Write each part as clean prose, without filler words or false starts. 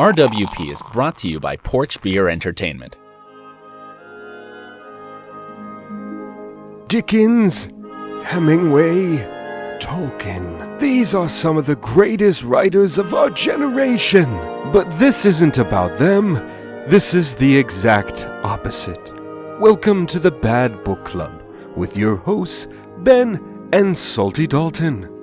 RWP is brought to you by Porch Beer Entertainment. Dickens, Hemingway, Tolkien. These are some of the greatest writers of our generation. But this isn't about them. This is the exact opposite. Welcome to the Bad Book Club with your hosts, Ben and Salty Dalton.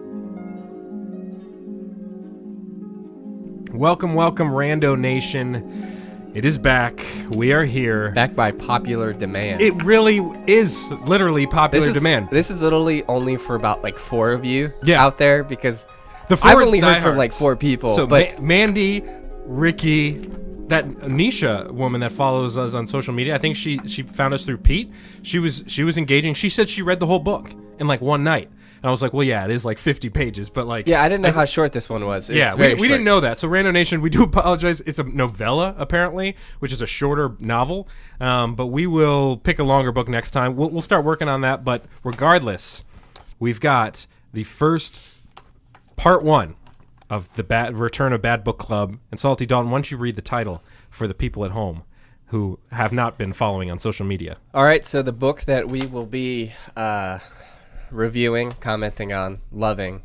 Welcome, Rando Nation. It is back. We are here. Back by popular demand. It really is literally popular demand. This is literally only for about like 4 of you Yeah. out there because The 4 I've only heard from diehards. like 4 people. So but Mandy, Ricky, that Nisha woman that follows us on social media, I think she found us through Pete. She was engaging. She said she read the whole book in like one night. And I was like, well, yeah, it is like 50 pages, but like... yeah, I didn't know how short this one was. Yeah, we didn't know that. So Rando Nation, we do apologize. It's a novella, apparently, which is a shorter novel. But we will pick a longer book next time. We'll start working on that. But regardless, we've got the first part 1 of the Return of Bad Book Club. And Salty Dalton, why don't you read the title for the people at home who have not been following on social media? All right, so the book that we will be reviewing, commenting on, loving,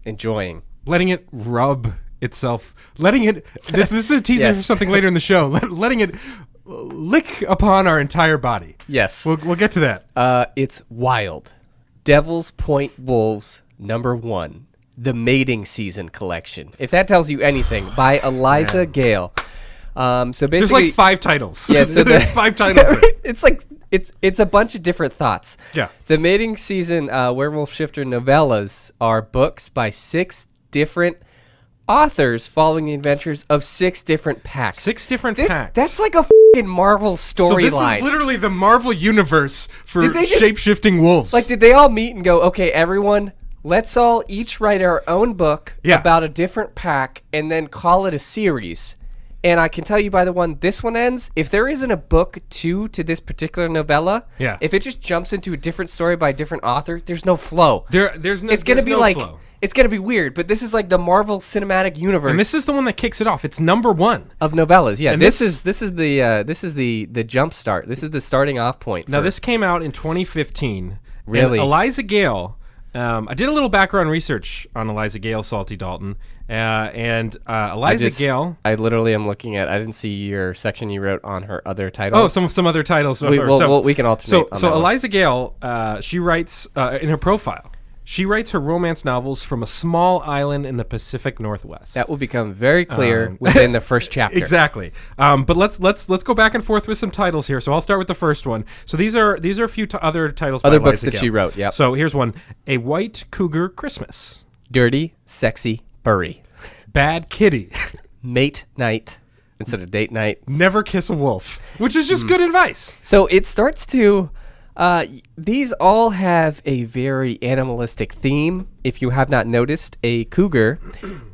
enjoying. Letting it rub itself. Letting it... This is a teaser Yes. for something later in the show. Letting it lick upon our entire body. Yes. We'll get to that. It's Wild. Devil's Point Wolves, #1. The Mating Season Collection. If that tells you anything, by Eliza Gale. So basically... There's like 5 titles. Yeah, so there's 5 titles. there. It's like it's a bunch of different thoughts. Yeah. The Mating Season Werewolf Shifter novellas are books by 6 different authors following the adventures of 6 different packs. 6 different packs. That's like a f***ing Marvel So this storyline. is literally the Marvel universe for Did they just- shape-shifting wolves. Like, did they all meet and go, okay, everyone, let's all each write our own book Yeah. about a different pack and then call it a series? And I can tell you by the one this one ends, if there isn't a book 2 to this particular novella, Yeah. if it just jumps into a different story by a different author, there's no flow. there's no. It's gonna there's be no like flow. it's gonna be weird, but this is like the Marvel Cinematic Universe And this is the one that kicks it off. It's #1. of novellas. Yeah, And this is the jump start. This is the starting off point. Now for- this came out in 2015. Really? And Eliza Gale. I did a little background research on Eliza Gale, Salty Dalton, and Eliza Gale. I literally am looking at. I didn't see your section you wrote on her other titles. Oh, some other titles. We can alternate. So on that one. Eliza Gale, she writes in her profile. She writes her romance novels from a small island in the Pacific Northwest. That will become very clear within the first chapter. Exactly. But let's go back and forth with some titles here. So I'll start with the first one. So these are a few other titles. Other by books Eliza that Gale. she wrote. Yeah. So here's one: A White Cougar Christmas, Dirty, Sexy, Furry, Bad Kitty, Mate Night instead of Date Night. Never Kiss a Wolf, which is just good advice. So it starts to. These all have a very animalistic theme. If you have not noticed, a cougar,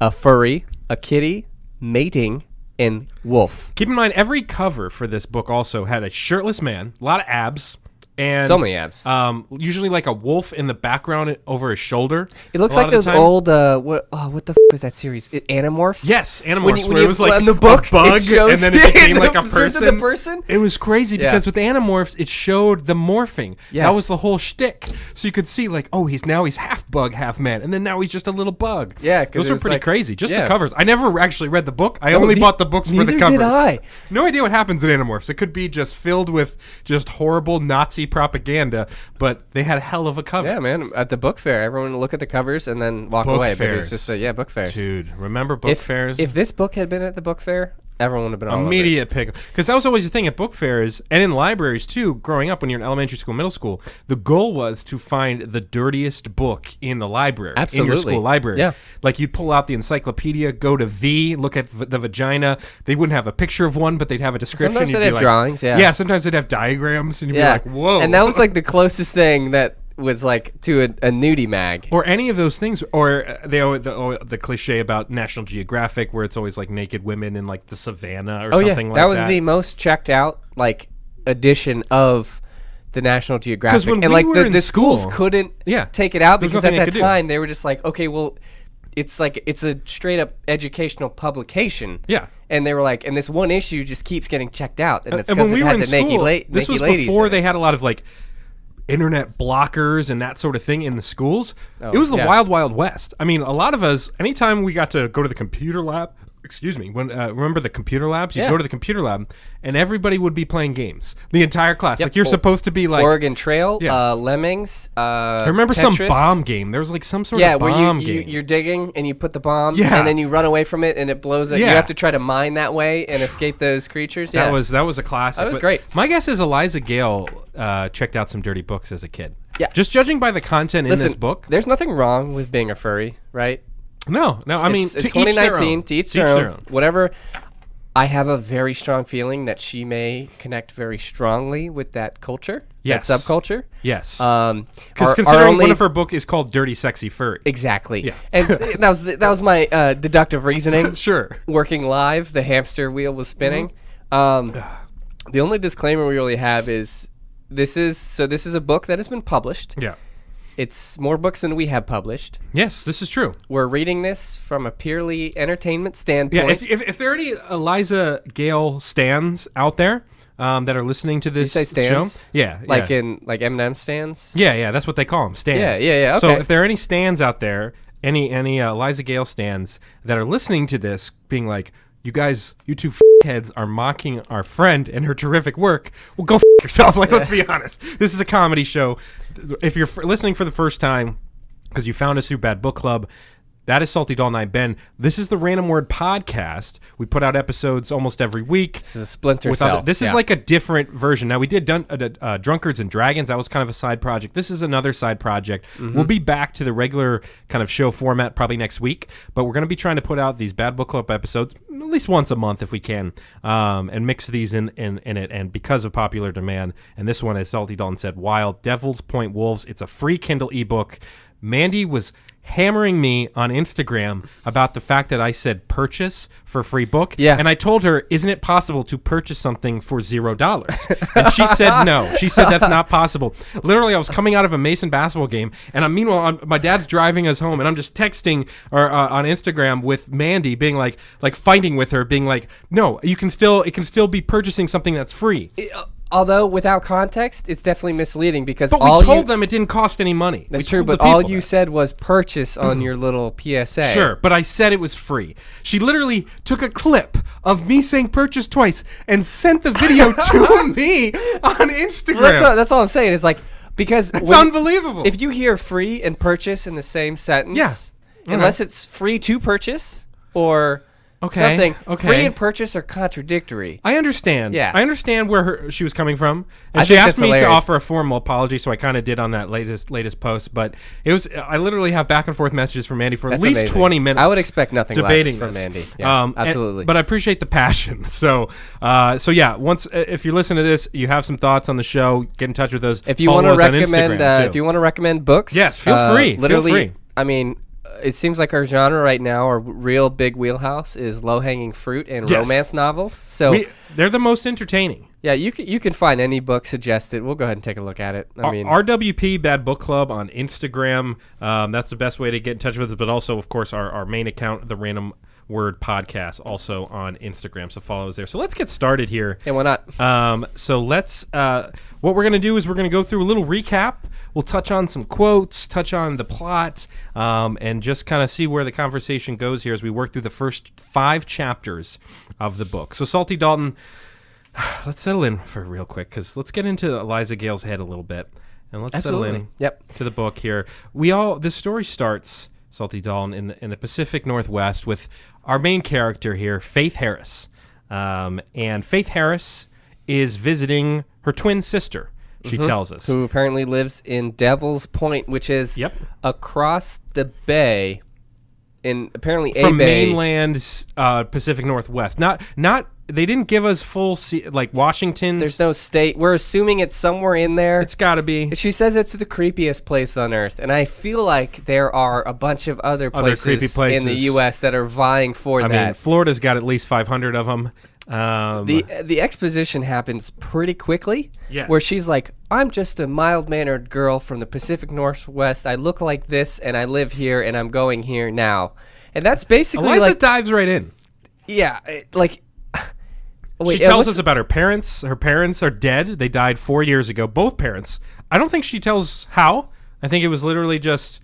a furry, a kitty, mating, and wolf. Keep in mind, every cover for this book also had a shirtless man, a lot of abs. And, So many abs. Usually like a wolf in the background over his shoulder. It looks a lot like of the those time. old what the is that series? Animorphs? Yes, Animorphs, When where you, it was like on the book, a bug, it shows, and then it became like a turns person. into the person. It was crazy Yeah. because with Animorphs, it showed the morphing. That Yes. was the whole shtick. So you could see like, oh, he's half bug, half man, and then now he's just a little bug. Yeah, 'cause those it are was pretty like- crazy. Just the yeah. covers. I never actually read the book. I only bought the books for the neither covers. did I. No idea what happens in Animorphs. It could be just filled with just horrible Nazi propaganda, but they had a hell of a cover. Yeah, man. At the book fair, everyone would look at the covers and then walk Book away. But fairs. it's just book fairs. Dude, remember book fairs? If this book had been at the book fair, everyone would have been all over it. Immediate pick, because that was always the thing at book fairs and in libraries too. Growing up, when you're in elementary school, middle school, the goal was to find the dirtiest book in the library, in Absolutely. your school library. Yeah. Like you'd pull out the encyclopedia, go to V, look at the vagina. They wouldn't have a picture of one, but they'd have a description. Sometimes You'd they'd be have like, drawings, yeah. Yeah, sometimes they'd have diagrams, and you'd Yeah. be like, whoa. And that was like the closest thing that was like to a nudie mag. Or any of those things, or the cliche about National Geographic, where it's always like naked women in like the savannah or something like that. That was the most checked out like edition of the National Geographic. when And we like were in the schools school- couldn't Yeah. take it out There's because nothing at they that could do. time they were just like, okay, well, it's a straight up educational publication. Yeah. And they were like, and this one issue just keeps getting checked out, and it's And because when it we were had in the naked, school, this was before they had had a lot of like internet blockers and that sort of thing in the schools. Oh, it was the yeah. wild, wild west. I mean, a lot of us, anytime we got to go to the computer lab, excuse me, when remember the computer labs? You'd Yeah. go to the computer lab, and everybody would be playing games. The entire class. Yep. Like, you're supposed to be like... Oregon Trail, Yeah. Lemmings. I remember Tetris. some bomb game. There was like some sort Yeah, of where bomb you game. you're digging and you put the bomb, Yeah. and then you run away from it and it blows up. Yeah. You have to try to mine that way and escape those creatures. Yeah. That was a classic. That was But great. My guess is Eliza Gale checked out some dirty books as a kid. Yeah. Just judging by the content Listen, in this book. there's nothing wrong with being a furry, right? No. I mean, it's to each their 2019. own. To each their own. Whatever. I have a very strong feeling that she may connect very strongly with that culture, Yes. that subculture. Yes. Our Considering only- one of her book is called Dirty Sexy Furry. Exactly. Yeah. And that was my deductive reasoning. Sure. Working live, the hamster wheel was spinning. The only disclaimer we really have is this is a book that has been published. Yeah. It's more books than we have published. Yes, this is true. We're reading this from a purely entertainment Yeah, standpoint. if there are any Eliza Gale stans out there that are listening to you this say stands? show, yeah, Like yeah. in M&M stands? Yeah, that's what they call them, stans. Yeah, So okay. if there are any stans out there, any Eliza Gale stans that are listening to this, being like, you guys, you two heads are mocking our friend and her terrific work. Well, go yourself. Like, let's be honest. This is a comedy show. If you're listening for the first time because you found us through Bad Book Club, that is Salty Doll and I, Ben. This is the Random Word Podcast. We put out episodes almost every week. This is a splinter With cell. this is like a different version. Now, we did Drunkards and Dragons. That was kind of a side project. This is another side project. We'll be back to the regular kind of show format probably next week, but we're going to be trying to put out these Bad Book Club episodes at least once a month if we can, and mix these in it. And because of popular demand, and this one, as Salty Dalton said, Wild Devil's Point Wolves. It's a free Kindle ebook. Mandy was hammering me on Instagram about the fact that I said purchase for free book. Yeah. And I told her, isn't it possible to purchase something for $0? And she said no. She said that's not possible. Literally, I was coming out of a Mason basketball game, and meanwhile, my dad's driving us home, and I'm just texting or on Instagram with Mandy, being like fighting with her, being like, no, it can still be purchasing something that's free. Although without context, it's definitely misleading because But we told them it didn't cost any money. That's We true, told the but all people you that. said was purchase on your little PSA. Sure, but I said it was free. She literally took a clip of me saying purchase twice and sent the video to me on Instagram. Well, that's all I'm saying. It's like because It's unbelievable. If you hear free and purchase in the same sentence, Yeah. unless it's free to purchase or Okay, something, okay. free and purchase are contradictory. I understand. Yeah. I understand where she was coming from, and I she think asked that's me to hilarious. offer a formal apology, so I kind of did on that latest post. But it was I literally have back and forth messages from Mandy for That's at least amazing. 20 minutes. I would expect nothing debating less from this. Mandy. Yeah, absolutely. But I appreciate the passion. So yeah, once if you listen to this, you have some thoughts on the show, get in touch with us. If you Follow want to us on recommend, Instagram, too. if you want to recommend books, Yes, feel free. Feel Literally, free. I mean, it seems like our genre right now, our real big wheelhouse, is low-hanging fruit and Yes. romance novels. So they're the most entertaining. yeah, you can find any book suggested. We'll go ahead and take a look at it. I mean, RWP Bad Book Club on Instagram. That's the best way to get in touch with us, but also, of course, our main account, the Random Word Podcast, also on Instagram. So follow us there. So let's get started here. and why not? So let's. What we're going to do is we're going to go through a little recap. We'll touch on some quotes, touch on the plot, and just kind of see where the conversation goes here as we work through the first 5 chapters of the book. So Salty Dalton, let's settle in for real quick because let's get into Eliza Gale's head a little bit, and let's settle in Yep. to the book here. This story starts, Salty Dalton, in the Pacific Northwest with our main character here, Faith Harris, and Faith Harris is visiting her twin sister. She tells us. Who apparently lives in Devil's Point, which is across the bay, in apparently a From bay. mainland Pacific Northwest. Not. They didn't give us full like Washington's. There's no state. We're assuming it's somewhere in there. It's got to be. She says it's the creepiest place on earth, and I feel like there are a bunch of other creepy places in the U.S. that are vying for I that. mean, Florida's got at least 500 of them. The exposition happens pretty quickly. Yes. Where she's like, I'm just a mild-mannered girl from the Pacific Northwest. I look like this, and I live here, and I'm going here now. And that's basically Eliza like, dives right in. yeah, like. Wait, She tells us about her parents. Her parents are dead. They died 4 years ago. Both parents. I don't think she tells how. I think it was literally just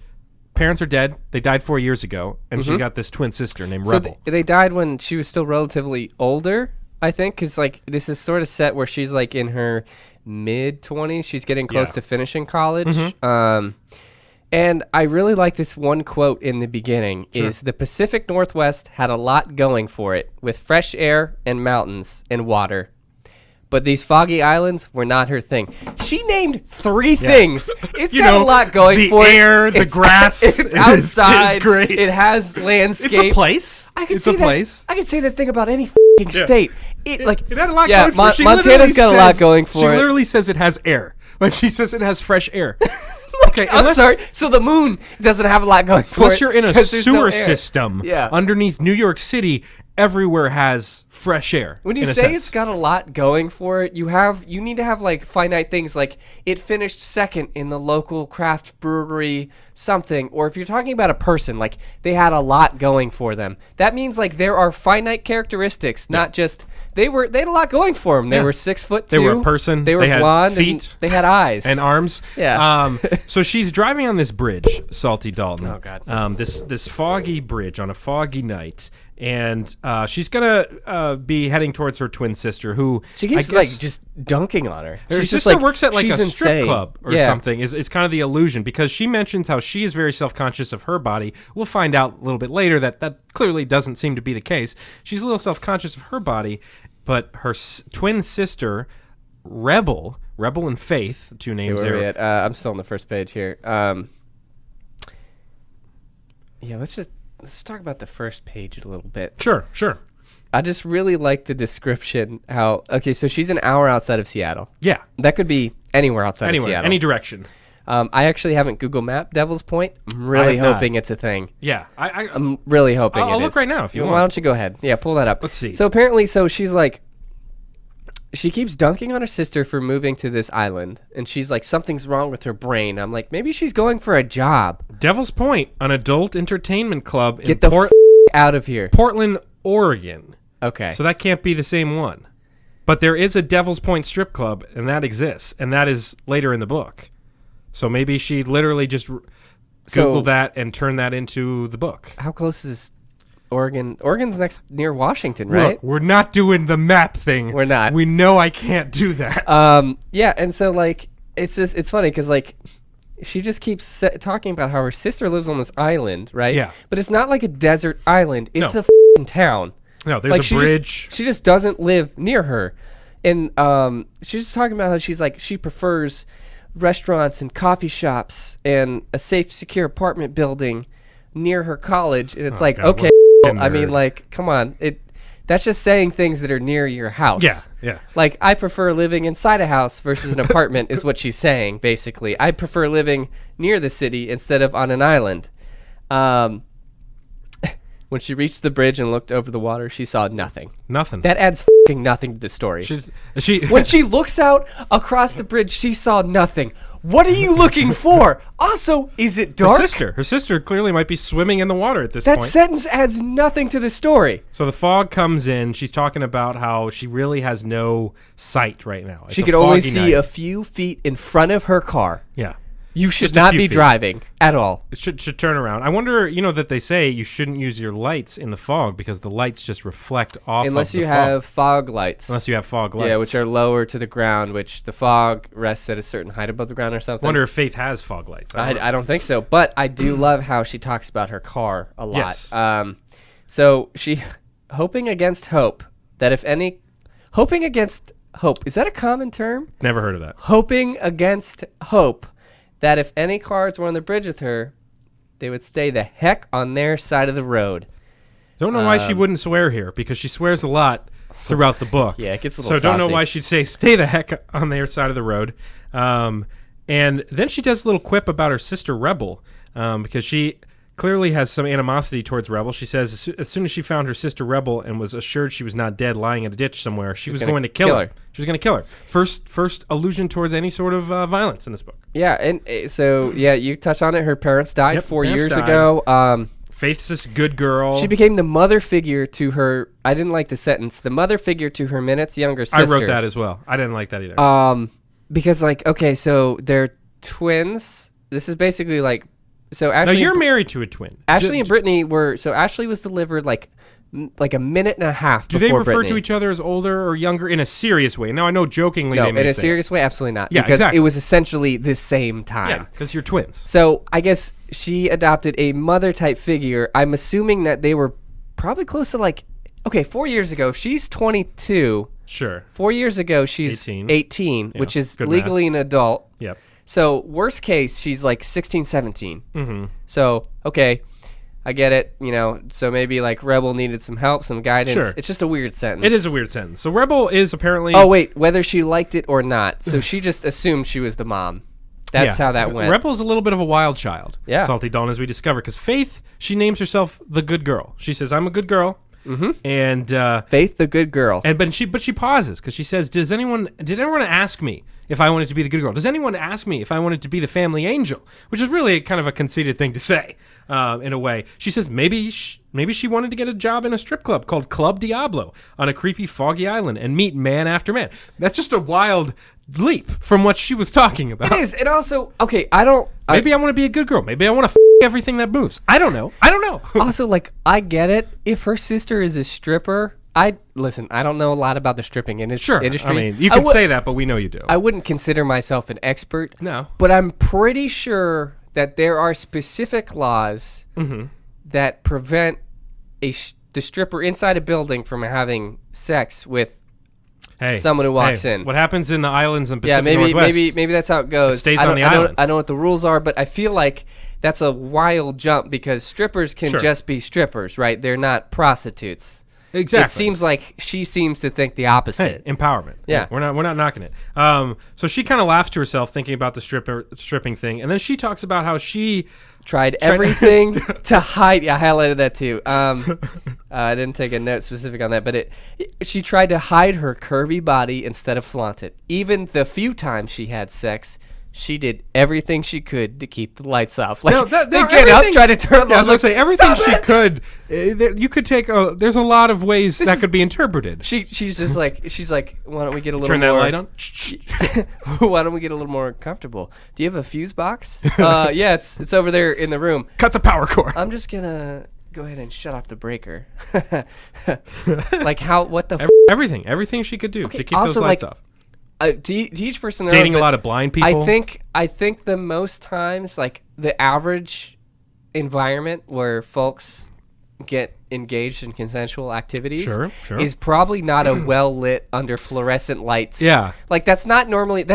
parents are dead. They died 4 years ago, and she got this twin sister named So Rebel. they died when she was still relatively older, I think, because like this is sort of set where she's like in her mid-20s. She's getting close Yeah. to finishing college. And I really like this one quote in the beginning is the Pacific Northwest had a lot going for it with fresh air and mountains and water. But these foggy islands were not her thing. She named 3 things. It's got a lot going for it. The air, the grass. It's outside. It's great. It has landscape. It's a place. I could it's say a place. I could say that thing about any f***ing state. It had a lot yeah, going for it. She Montana's literally got a lot says- going for She it. literally says it has air. Like she says it has fresh air. Okay, I'm sorry. So the moon doesn't have a lot going for it. Unless you're in a 'cause there's no sewer air. system Yeah. underneath New York City, everywhere has fresh air. When you in a say sense. it's got a lot going for it, you need to have like finite things like it finished second in the local craft brewery something, or if you're talking about a person, like they had a lot going for them. That means like there are finite characteristics, not just they had a lot going for them. They Yeah. were 6'2". They were a person. They were They had blonde. feet. And they had eyes and arms. Yeah. So she's driving on this bridge, Salty Dalton. Oh, God. This foggy bridge on a foggy night, and she's gonna be heading towards her twin sister, who She keeps I like guess, just dunking on her. her She's sister just like works at like she's a strip insane. club or Yeah. something. Is kind of the illusion because she mentions how she is very self-conscious of her body. We'll find out a little bit later that clearly doesn't seem to be the case. She's a little self-conscious of her body, but her twin sister, Rebel and Faith, 2 names Where are we there. at? I'm still on the first page here. Yeah, let's talk about the first page a little bit. Sure. I just really like the description. So she's an hour outside of Seattle. Yeah. That could be anywhere outside of Anywhere, Seattle. any direction. I actually haven't Google Mapped Devil's Point. I'm really have not. hoping it's a thing. Yeah. I'm really hoping I'll it look is. right now if you Why want. don't you go ahead? Yeah, pull that up. Let's see. So apparently, she's like, she keeps dunking on her sister for moving to this island, and she's like, something's wrong with her brain. I'm like, maybe she's going for a job. Devil's Point, an adult entertainment club in Get the out of here. Portland, Oregon. Okay. So that can't be the same one. But there is a Devil's Point strip club, and that exists, and that is later in the book. So maybe she literally just Googled that and turned that into the book. How close is Oregon? Oregon's near Washington, right? Look, we're not doing the map thing. We're not. We know I can't do that. Yeah, and so like it's funny because like she just keeps talking about how her sister lives on this island, right? Yeah. But it's not like a desert island. It's No. a f***ing town. No, there's Like a bridge. She just doesn't live near her, and she's just talking about how she's like she prefers restaurants and coffee shops and a safe, secure apartment building near her college, and it's like God, okay, what a I mean nerd. like come on, that's just saying things that are near your house. Yeah. Like, I prefer living inside a house versus an apartment, is what she's saying, basically. I prefer living near the city instead of on an island. When she reached the bridge and looked over the water, she saw nothing. Nothing. That adds f***ing nothing to the story. She When she looks out across the bridge, she saw nothing. What are you looking for? Also, is it dark? Her sister clearly might be swimming in the water at this That point. sentence adds nothing to the story. So the fog comes in. She's talking about how she really has no sight right now. It's She a could only foggy see night. a few feet in front of her car. Yeah. You should Just a not few be feet. driving at all. It should turn around. I wonder, that they say you shouldn't use your lights in the fog because the lights just reflect off Unless of the you fog. have fog lights. Unless you have fog lights. Yeah, which are lower to the ground, which the fog rests at a certain height above the ground or I something. wonder if Faith has fog lights. I don't think so, but I do love how she talks about her car a lot. Yes. So she, hoping against hope, hoping against hope, is that a common term? Never heard of that. Hoping against hope that if any cars were on the bridge with her, they would stay the heck on their side of the road. Don't know why she wouldn't swear here because she swears a lot throughout the book. Yeah, it gets a little So don't know saucy. why she'd say stay the heck on their side of the road. And then she does a little quip about her sister Rebel because she clearly has some animosity towards Rebel. She says as soon as she found her sister Rebel and was assured she was not dead lying in a ditch somewhere, she was going to kill her. She was going to kill her. First allusion towards any sort of violence in this book. Yeah, and so, you touched on it. Her parents died Yep, 4 parents years died. ago. Faith's this good girl. She became the mother figure to her. I didn't like the sentence. The mother figure to her minutes younger sister. I wrote that as well. I didn't like that either. Because like, okay, so they're twins. This is basically like, so Ashley. Now you're married to a twin. Ashley and Brittany were. So Ashley was delivered like a minute and a half. Do before they refer Brittany. to each other as older or younger in a serious way? Now I know jokingly. No, they in may a say serious way, absolutely not. Yeah, because exactly. it was essentially the same time. Yeah, because you're twins. So I guess she adopted a mother type figure. I'm assuming that they were probably close to like, okay, 4 years ago, she's 22. Sure. 4 years ago, she's 18, which is good legally an adult. Yep. So worst case, she's like 16, 17. Mm-hmm. So, okay, I get it. So maybe like Rebel needed some help, some guidance. Sure. It's just a weird sentence. It is a weird sentence. So Rebel is apparently... Oh, wait, whether she liked it or not. So she just assumed she was the mom. That's how that went. Rebel's a little bit of a wild child. Yeah. Salty Dawn, as we discover. Because Faith, she names herself the good girl. She says, I'm a good girl. Mm-hmm. And... Faith, the good girl. But she pauses because she says, did anyone ask me if I wanted to be the good girl? Does anyone ask me if I wanted to be the family angel? Which is really kind of a conceited thing to say, in a way. She says maybe she wanted to get a job in a strip club called Club Diablo on a creepy, foggy island and meet man after man. That's just a wild leap from what she was talking about. It is. And also, okay, Maybe I want to be a good girl. Maybe I want to everything that moves. I don't know. Also, like, I get it. If her sister is a stripper, I don't know a lot about the stripping industry. I mean, you can say that, but we know you do. I wouldn't consider myself an expert. No. But I'm pretty sure that there are specific laws that prevent the stripper inside a building from having sex with someone who walks in. What happens in the islands in Pacific maybe Northwest? maybe that's how it goes. It stays on the island. I don't know what the rules are, but I feel like that's a wild jump because strippers can just be strippers, right? They're not prostitutes. Exactly. It seems like she seems to think the opposite. Hey, empowerment. Yeah. We're not knocking it. So she kind of laughs to herself thinking about the stripping thing, and then she talks about how she tried everything to hide. Yeah, I highlighted that too. I didn't take a note specific on that, but she tried to hide her curvy body instead of flaunt it. Even the few times she had sex, she did everything she could to keep the lights off. Like, they get up, try to turn them I off. was going to say, everything she could, you could take, there's a lot of ways that could be interpreted. She's like, why don't we get a little Turn more... that light on? Why don't we get a little more comfortable? Do you have a fuse box? Yeah, it's over there in the room. Cut the power cord. I'm just going to go ahead and shut off the breaker. Like, what the... Everything she could do to keep those lights off. To each person, dating a lot of blind people. I think the most times, like the average environment where folks get engaged in consensual activities is probably not a well lit under fluorescent lights. Yeah, like that's not the norm. I've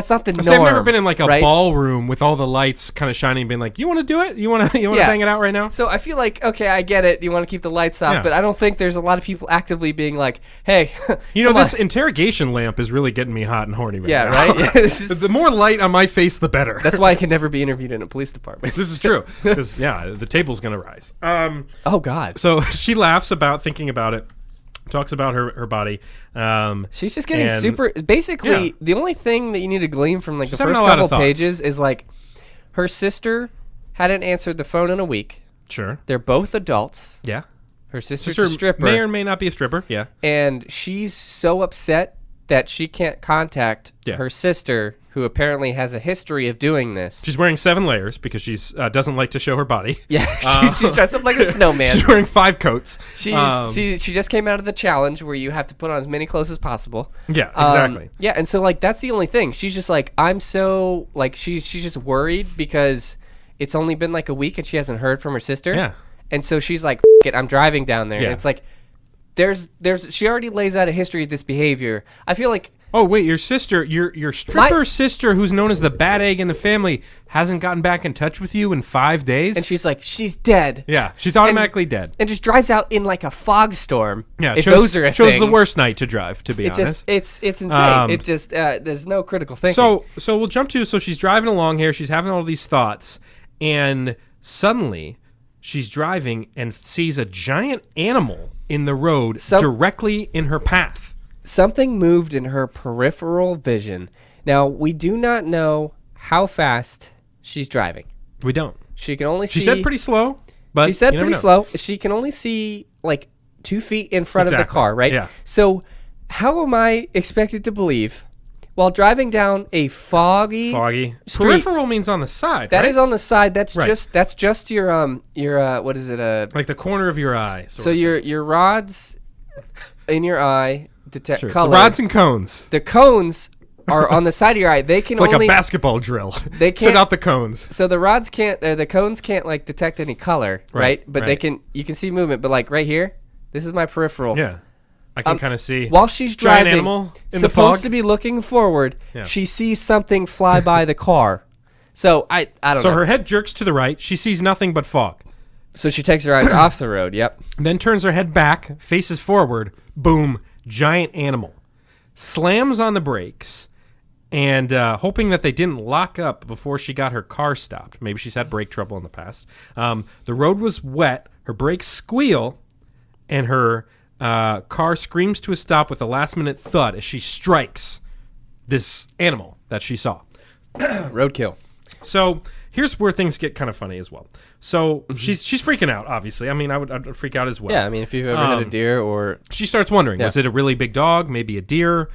never been in like a ballroom with all the lights kind of shining, and being like, "You want to do it? You want to bang it out right now?" So I feel like, okay, I get it. You want to keep the lights off, but I don't think there's a lot of people actively being like, "Hey, this interrogation lamp is really getting me hot and horny right now." Right. Yeah, the more light on my face, the better. That's why I can never be interviewed in a police department. This is true, because the table's gonna rise. Oh God. So she laughs about thinking about it, talks about her body. She's just getting super. Basically, the only thing that you need to glean from like the first couple pages is like her sister hadn't answered the phone in a week. Sure. They're both adults. Yeah. Her sister's a stripper. May or may not be a stripper. Yeah. And she's so upset that she can't contact her sister, who apparently has a history of doing this. She's wearing 7 layers because she's doesn't like to show her body. Yeah, she's dressed up like a snowman. She's wearing 5 coats. She just came out of the challenge where you have to put on as many clothes as possible. Yeah, exactly. Yeah, and so like that's the only thing. She's just like, I'm so like she's just worried because it's only been like a week and she hasn't heard from her sister. Yeah, and so she's like, F it, I'm driving down there. Yeah. And it's like there's she already lays out a history of this behavior. I feel like, oh wait, your sister, your stripper sister, who's known as the bad egg in the family, hasn't gotten back in touch with you in 5 days, and she's like, she's dead. Yeah, she's automatically dead, and just drives out in like a fog storm. Yeah, if those are a thing. Chose the worst night to drive, to be honest. It's insane. It just there's no critical thinking. So we'll jump to she's driving along here. She's having all these thoughts, and suddenly she's driving and sees a giant animal in the road directly in her path. Something moved in her peripheral vision. Now, we do not know how fast she's driving. We don't. She can only see... She said pretty slow, But she said you never pretty know. slow. She can only see like 2 feet in front of the Exactly. car, right? Yeah. So how am I expected to believe while driving down a foggy street? Peripheral means on the side. That right? is on the side. That's Right. just your what is it? like the corner of your eye. sort So of. your rods in your eye detect Sure. color. The rods and cones. The cones are on the side of your eye. They can It's like only a basketball drill. They Set can't- out the cones. so the rods can't the cones can't like detect any color, right? But they right. you can see movement. But like right here, this is my peripheral. Yeah. I can kind of see. While she's Giant driving, animal in the supposed fog. to be looking forward, Yeah. she sees something fly by the car. So I don't So know. her head jerks to the right. She sees nothing but fog. So she takes her eyes off the road. Yep. Then turns her head back, faces forward. Boom. Giant animal. Slams on the brakes. And hoping that they didn't lock up before she got her car stopped. Maybe she's had brake trouble in the past. The road was wet. Her brakes squeal. And her car screams to a stop with a last-minute thud as she strikes this animal that she saw. Roadkill. So here's where things get kind of funny as well. So she's freaking out, obviously. I mean, I'd freak out as well. Yeah, I mean, if you've ever hit a deer or She starts wondering, Yeah. was it a really big dog, maybe a deer?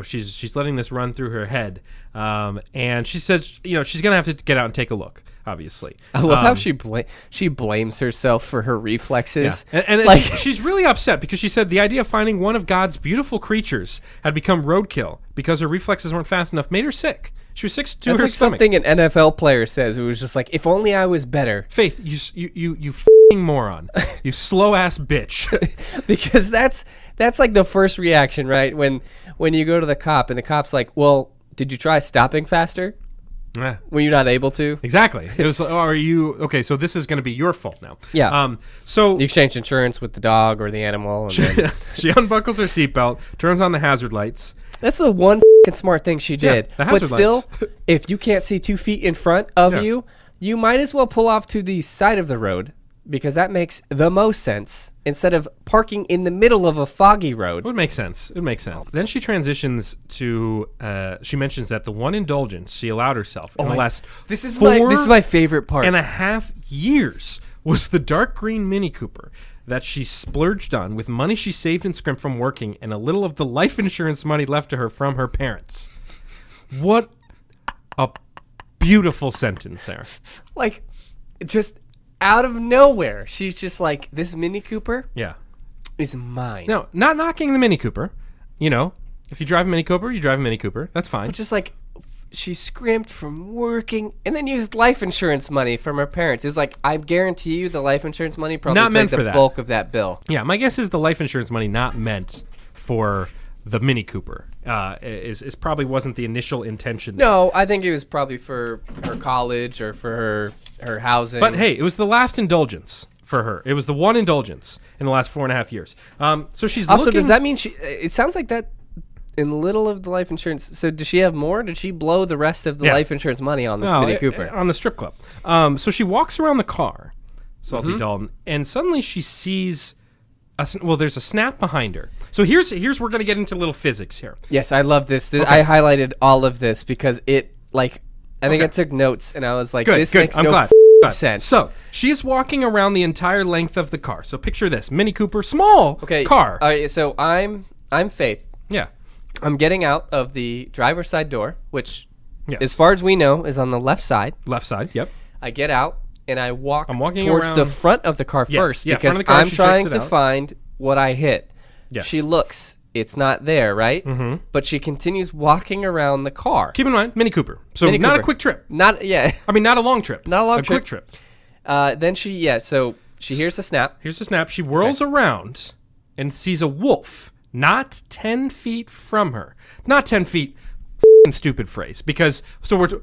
She's letting this run through her head. And she says, she's going to have to get out and take a look, obviously. I love how she blames herself for her Yeah. reflexes. And like she's really upset because she said the idea of finding one of God's beautiful creatures had become roadkill because her reflexes weren't fast enough, made her sick. She was sick to that's her like stomach. something an NFL player says. It was just like, if only I was better. Faith, you f***ing moron. You slow-ass bitch. Because that's like the first reaction, right? When you go to the cop and the cop's like, well, did you try stopping faster? Yeah. Were you not able to? Exactly. It was. Are you okay? So this is going to be your fault now. Yeah. So You exchange insurance with the dog or the animal. And then, she unbuckles her seatbelt, turns on the hazard lights. that's the one smart thing she did. the But hazard still, lights. if you can't see 2 feet in front of Yeah. you, you might as well pull off to the side of the road because that makes the most sense instead of parking in the middle of a foggy road. It would make sense. It would make sense. Then she transitions to. She mentions that the one indulgence she allowed herself in the last This is 4 my favorite part. and a half years was the dark green Mini Cooper that she splurged on with money she saved and scrimped from working and a little of the life insurance money left to her from her parents. What a beautiful sentence there. Like, just out of nowhere, she's just like, this Mini Cooper Yeah. is mine. No, not knocking the Mini Cooper. If you drive a Mini Cooper, you drive a Mini Cooper. That's fine. But just like, she scrimped from working and then used life insurance money from her parents. It was like, I guarantee you the life insurance money probably Not meant played for the that. bulk of that bill. Yeah, my guess is the life insurance money not meant for the Mini Cooper. Is probably wasn't the initial intention. No, I think it was probably for her college or for her housing. But hey, it was the last indulgence for her. It was the one indulgence in the last 4.5 years. So she's also, looking. does that mean it sounds like that in little of the life insurance. So does she have more? Did she blow the rest of the Yeah. life insurance money on this No, Mini Cooper? on the strip club. So she walks around the car, Salty Mm-hmm. Dalton, and suddenly she sees. There's a snap behind her. So here's we're gonna get into little physics here. Yes, I love this. I highlighted all of this because it, like, I think Okay. I took notes and I was like, Good, this good. makes I'm no glad. Good. sense. So she's walking around the entire length of the car. So picture this: Mini Cooper, small car. So I'm Faith. Yeah. I'm getting out of the driver's side door, which, Yes. as far as we know, is on the left side. Left side. Yep. I get out and I walk I'm walking towards the around- front of the car Yes, first yeah, front because of the car, I'm she checks trying it to out. find what I hit. Yes. She looks. It's not there, right? Mm-hmm. But she continues walking around the car. Keep in mind, Mini Cooper. So Mini not Cooper. a quick trip. Not yeah. I mean, not a long trip. Not a long a quick trip. Then so she hears the snap. Here's the snap. She whirls around and sees a wolf not 10 feet from her. Not 10 feet. F***ing stupid phrase. Because,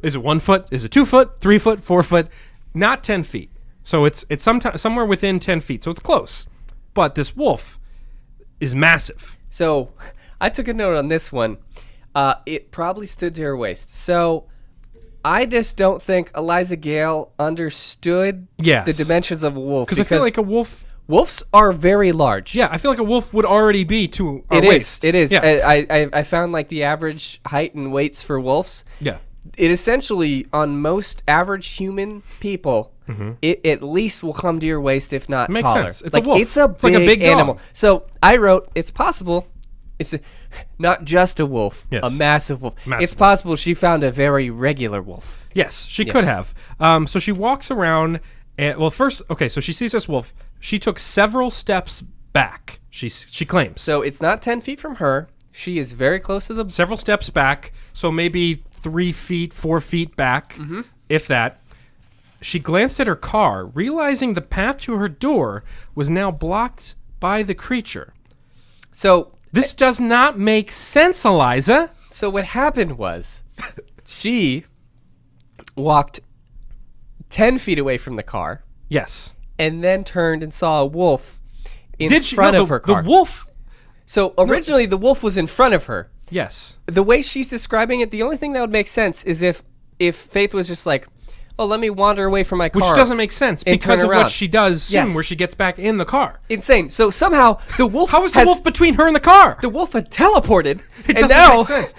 is it 1 foot? Is it 2 foot? 3 foot? 4 foot? Not 10 feet. So it's somewhere within 10 feet. So it's close. But this wolf is massive. So I took a note on this one. It probably stood to her waist. So I just don't think Eliza Gale understood Yes. the dimensions of a wolf. Because I feel like a wolf... wolves are very large. Yeah, I feel like a wolf would already be to our It is. waist. It is. Yeah. I found like the average height and weights for wolves. Yeah. it essentially, on most average human people, it at least will come to your waist, if not Makes taller. sense. It's a wolf. It's a It's like a big dog. animal. So I wrote, it's possible. It's not just a wolf, Yes. a massive wolf. Massive It's possible she found a very regular wolf. Yes, she could have. So she walks around, and so she sees this wolf. She took several steps back. She claims So it's not 10 feet from her. She is very close to the... several steps back. So maybe 3 feet, 4 feet back, if that. She glanced at her car, realizing the path to her door was now blocked by the creature. So This does not make sense, Eliza. So what happened was she walked 10 feet away from the car Yes. and then turned and saw a wolf in front No, of her car. The wolf. So originally the wolf was in front of her. Yes. The way she's describing it, the only thing that would make sense is if Faith was just like, oh, let me wander away from my car. Which doesn't make sense and because turn of around. what she does soon, Yes. where she gets back in the car. Insane. So somehow the wolf How is the wolf between her and the car? The wolf had teleported. It and doesn't now, make sense.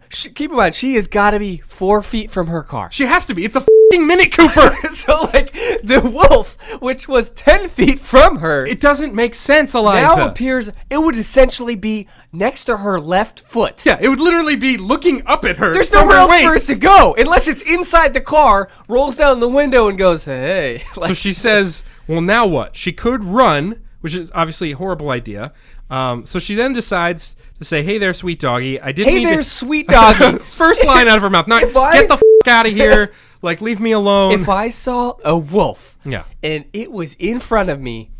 Keep in mind, she has got to be 4 feet from her car. She has to be. It's a f***ing Mini Cooper. So, like, the wolf, which was 10 feet from her, It doesn't make sense, Eliza. now appears, it would essentially be next to her left foot. Yeah, it would literally be looking up at her. There's from nowhere her else for it waist. to go, unless it's inside the car, rolls down the window, and goes, hey. Like, So she says, well, now what? She could run, which is obviously a horrible idea. So she then decides to say, hey there, sweet doggy. I didn't hey mean there, to... sweet doggy. First line out of her mouth. Not, If I- get the out of here. Like, leave me alone. If I saw a wolf, Yeah. and it was in front of me,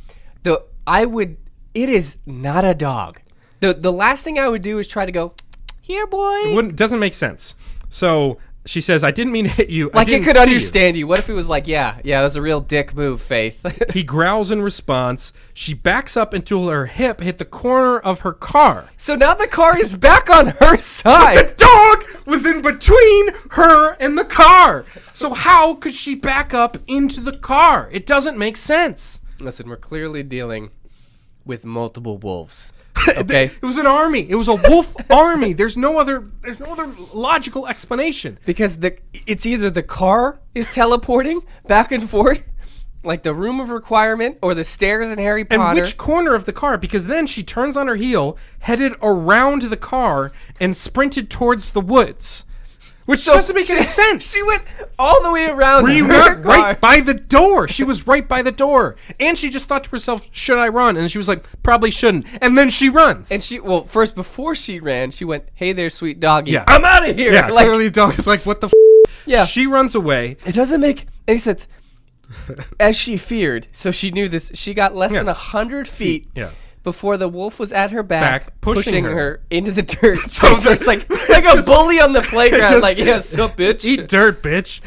it is not a dog. The last thing I would do is try to go, here, boy. It doesn't make sense. So she says, I didn't mean to hit you. I Like, it didn't could see you." understand you. What if it was like, yeah, it was a real dick move, Faith. He growls in response. She backs up until her hip hit the corner of her car. So now the car is back on her The side. dog was in between her and the car. So how could she back up into the car? It doesn't make sense. Listen, we're clearly dealing with multiple wolves. Okay? It was an army. It was a wolf army. There's no other logical explanation. Because it's either the car is teleporting back and forth, like the room of requirement, or the stairs in Harry And Potter. which corner of the car? Because then she turns on her heel, headed around the car, and sprinted towards the woods. Which doesn't make any sense. She went all the way around. Were you her not car. right by the door? She was right by the door. And she just thought to herself, should I run? And she was like, probably shouldn't. And then she runs. And first, before she ran, she went, hey there, sweet doggy. Yeah. I'm out of here. yeah, Like, clearly the dog is like, what the f***? yeah. She runs away. It doesn't make any sense. As she feared, so she knew this. She got less than 100 feet Yeah. before the wolf was at her back pushing her into the dirt. So So it's like a bully on the playground. just- Like, yeah, sup, bitch. Eat dirt, bitch.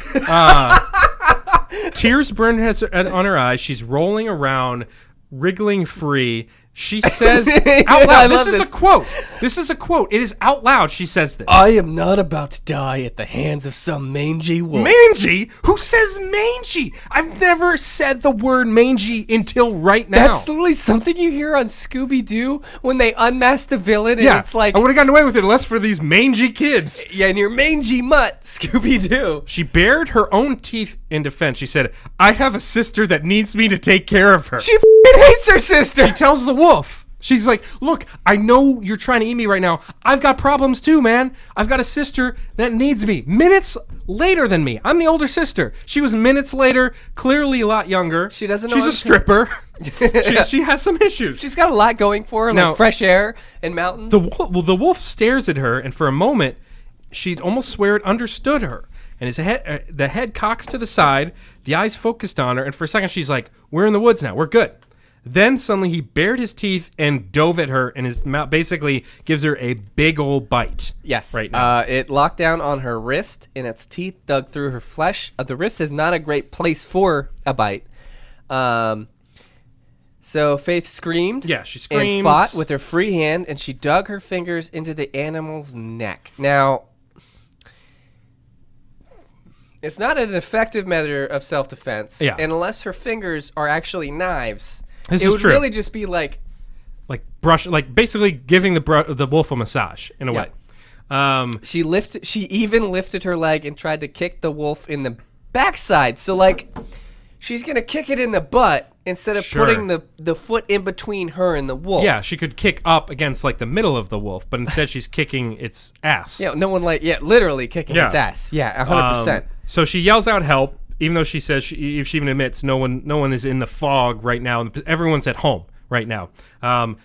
Tears burn on her eyes. She's rolling around, wriggling free. She says out I loud, love this is this. a quote. This is a quote. It is out loud. She says this. I am not about to die at the hands of some mangy wolf. Mangy? Who says mangy? I've never said the word mangy until right now. That's literally something you hear on Scooby-Doo when they unmask the villain, and it's like, I would have gotten away with it unless for these mangy kids. yeah, and your mangy mutt, Scooby-Doo. She bared her own teeth in defense. She said, I have a sister that needs me to take care of her. She f***ing hates her sister. She tells the wolf. She's like, look, I know you're trying to eat me right now. I've got problems too, man. I've got a sister that needs me. Minutes later than me. I'm the older sister. She was minutes later, clearly a lot younger. She doesn't know She's how a to- stripper. she has some issues. She's got a lot going for her, Now- like fresh air and mountains. The wolf stares at her, and for a moment, she'd almost swear it understood her. And the head cocks to the side, the eyes focused on her, and for a second she's like, we're in the woods now, we're good. Then suddenly he bared his teeth and dove at her, and his mouth basically gives her a big old bite. Yes. Right now. It locked down on her wrist, and its teeth dug through her flesh. The wrist is not a great place for a bite. So Faith screamed. Yeah, she screams. And fought with her free hand, and she dug her fingers into the animal's neck. Now, it's not an effective measure of self-defense. Yeah. And unless her fingers are actually knives, This it is would true. really just be like, Like basically giving the wolf a massage in a way. She even lifted her leg and tried to kick the wolf in the backside. So like, she's gonna kick it in the butt instead of Sure. putting the foot in between her and the wolf. Yeah, she could kick up against like the middle of the wolf, but instead she's kicking its ass. Yeah, no one literally kicking its ass. Yeah, 100%. So she yells out help, even though she says she even admits no one is in the fog right now. Everyone's at home right now.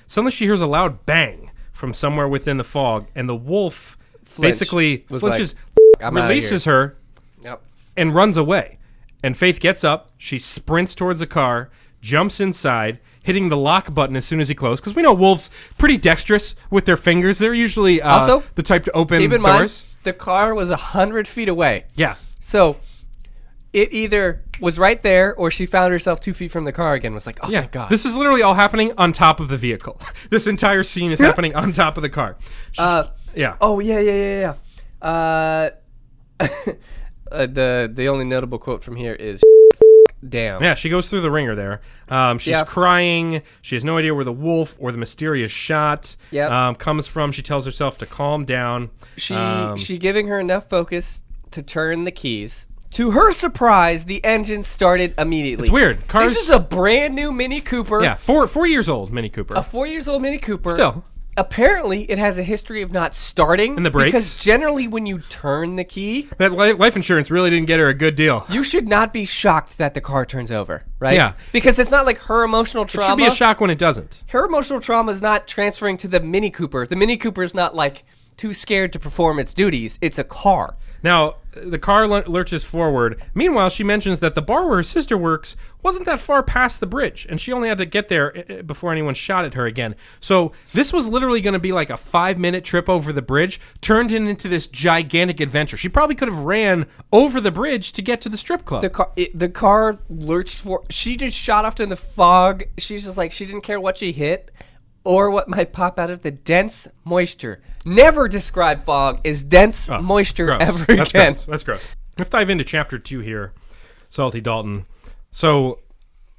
Suddenly she hears a loud bang from somewhere within the fog, and the wolf basically flinches, I'm outta releases her, Yep. and runs away. And Faith gets up, she sprints towards the car, jumps inside, hitting the lock button as soon as he closes. Because we know wolves pretty dexterous with their fingers. They're usually Also, the type to open Keep in doors. mind, the car was 100 feet away. Yeah. So it either was right there or she found herself 2 feet from the car again. Was like, oh Yeah. my God. This is literally all happening on top of the vehicle. This entire scene is happening on top of the car. Yeah. Oh, yeah. The only notable quote from here is damn. Yeah, she goes through the ringer there. She's Yep. crying. She has no idea where the wolf or the mysterious shot Yep. comes from. She tells herself to calm down. She giving her enough focus to turn the keys. To her surprise, the engine started immediately. It's weird. Cars- This is a brand new Mini Cooper. Yeah, 4 years old, Mini Cooper. A 4 years old Mini Cooper. Still. Apparently, it has a history of not starting. And the brakes? Because generally, when you turn the key, That life insurance really didn't get her a good deal. you should not be shocked that the car turns over, right? Yeah. Because it's not like her emotional It trauma. should be a shock when it doesn't. Her emotional trauma is not transferring to the Mini Cooper. The Mini Cooper is not like too scared to perform its duties. It's a car. Now, the car lurches forward. Meanwhile, she mentions that the bar where her sister works wasn't that far past the bridge, and she only had to get there before anyone shot at her again. So this was literally going to be like a 5-minute trip over the bridge, turned into this gigantic adventure. She probably could have ran over the bridge to get to the strip club. The car lurched for. She just shot off in the fog. She's just like, she didn't care what she hit or what might pop out of the dense moisture. Never describe fog as dense moisture gross. ever That's again. Gross. That's gross. Let's dive into chapter 2 here, Salty Dalton. So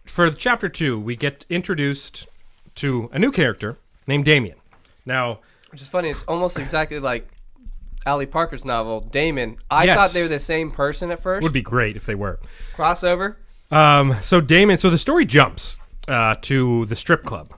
for chapter 2, we get introduced to a new character named Damien. Now, Which is funny. It's almost exactly like Ali Parker's novel, Damon. I Yes. thought they were the same person at first. would be great if they were. Crossover. So the story jumps to the strip club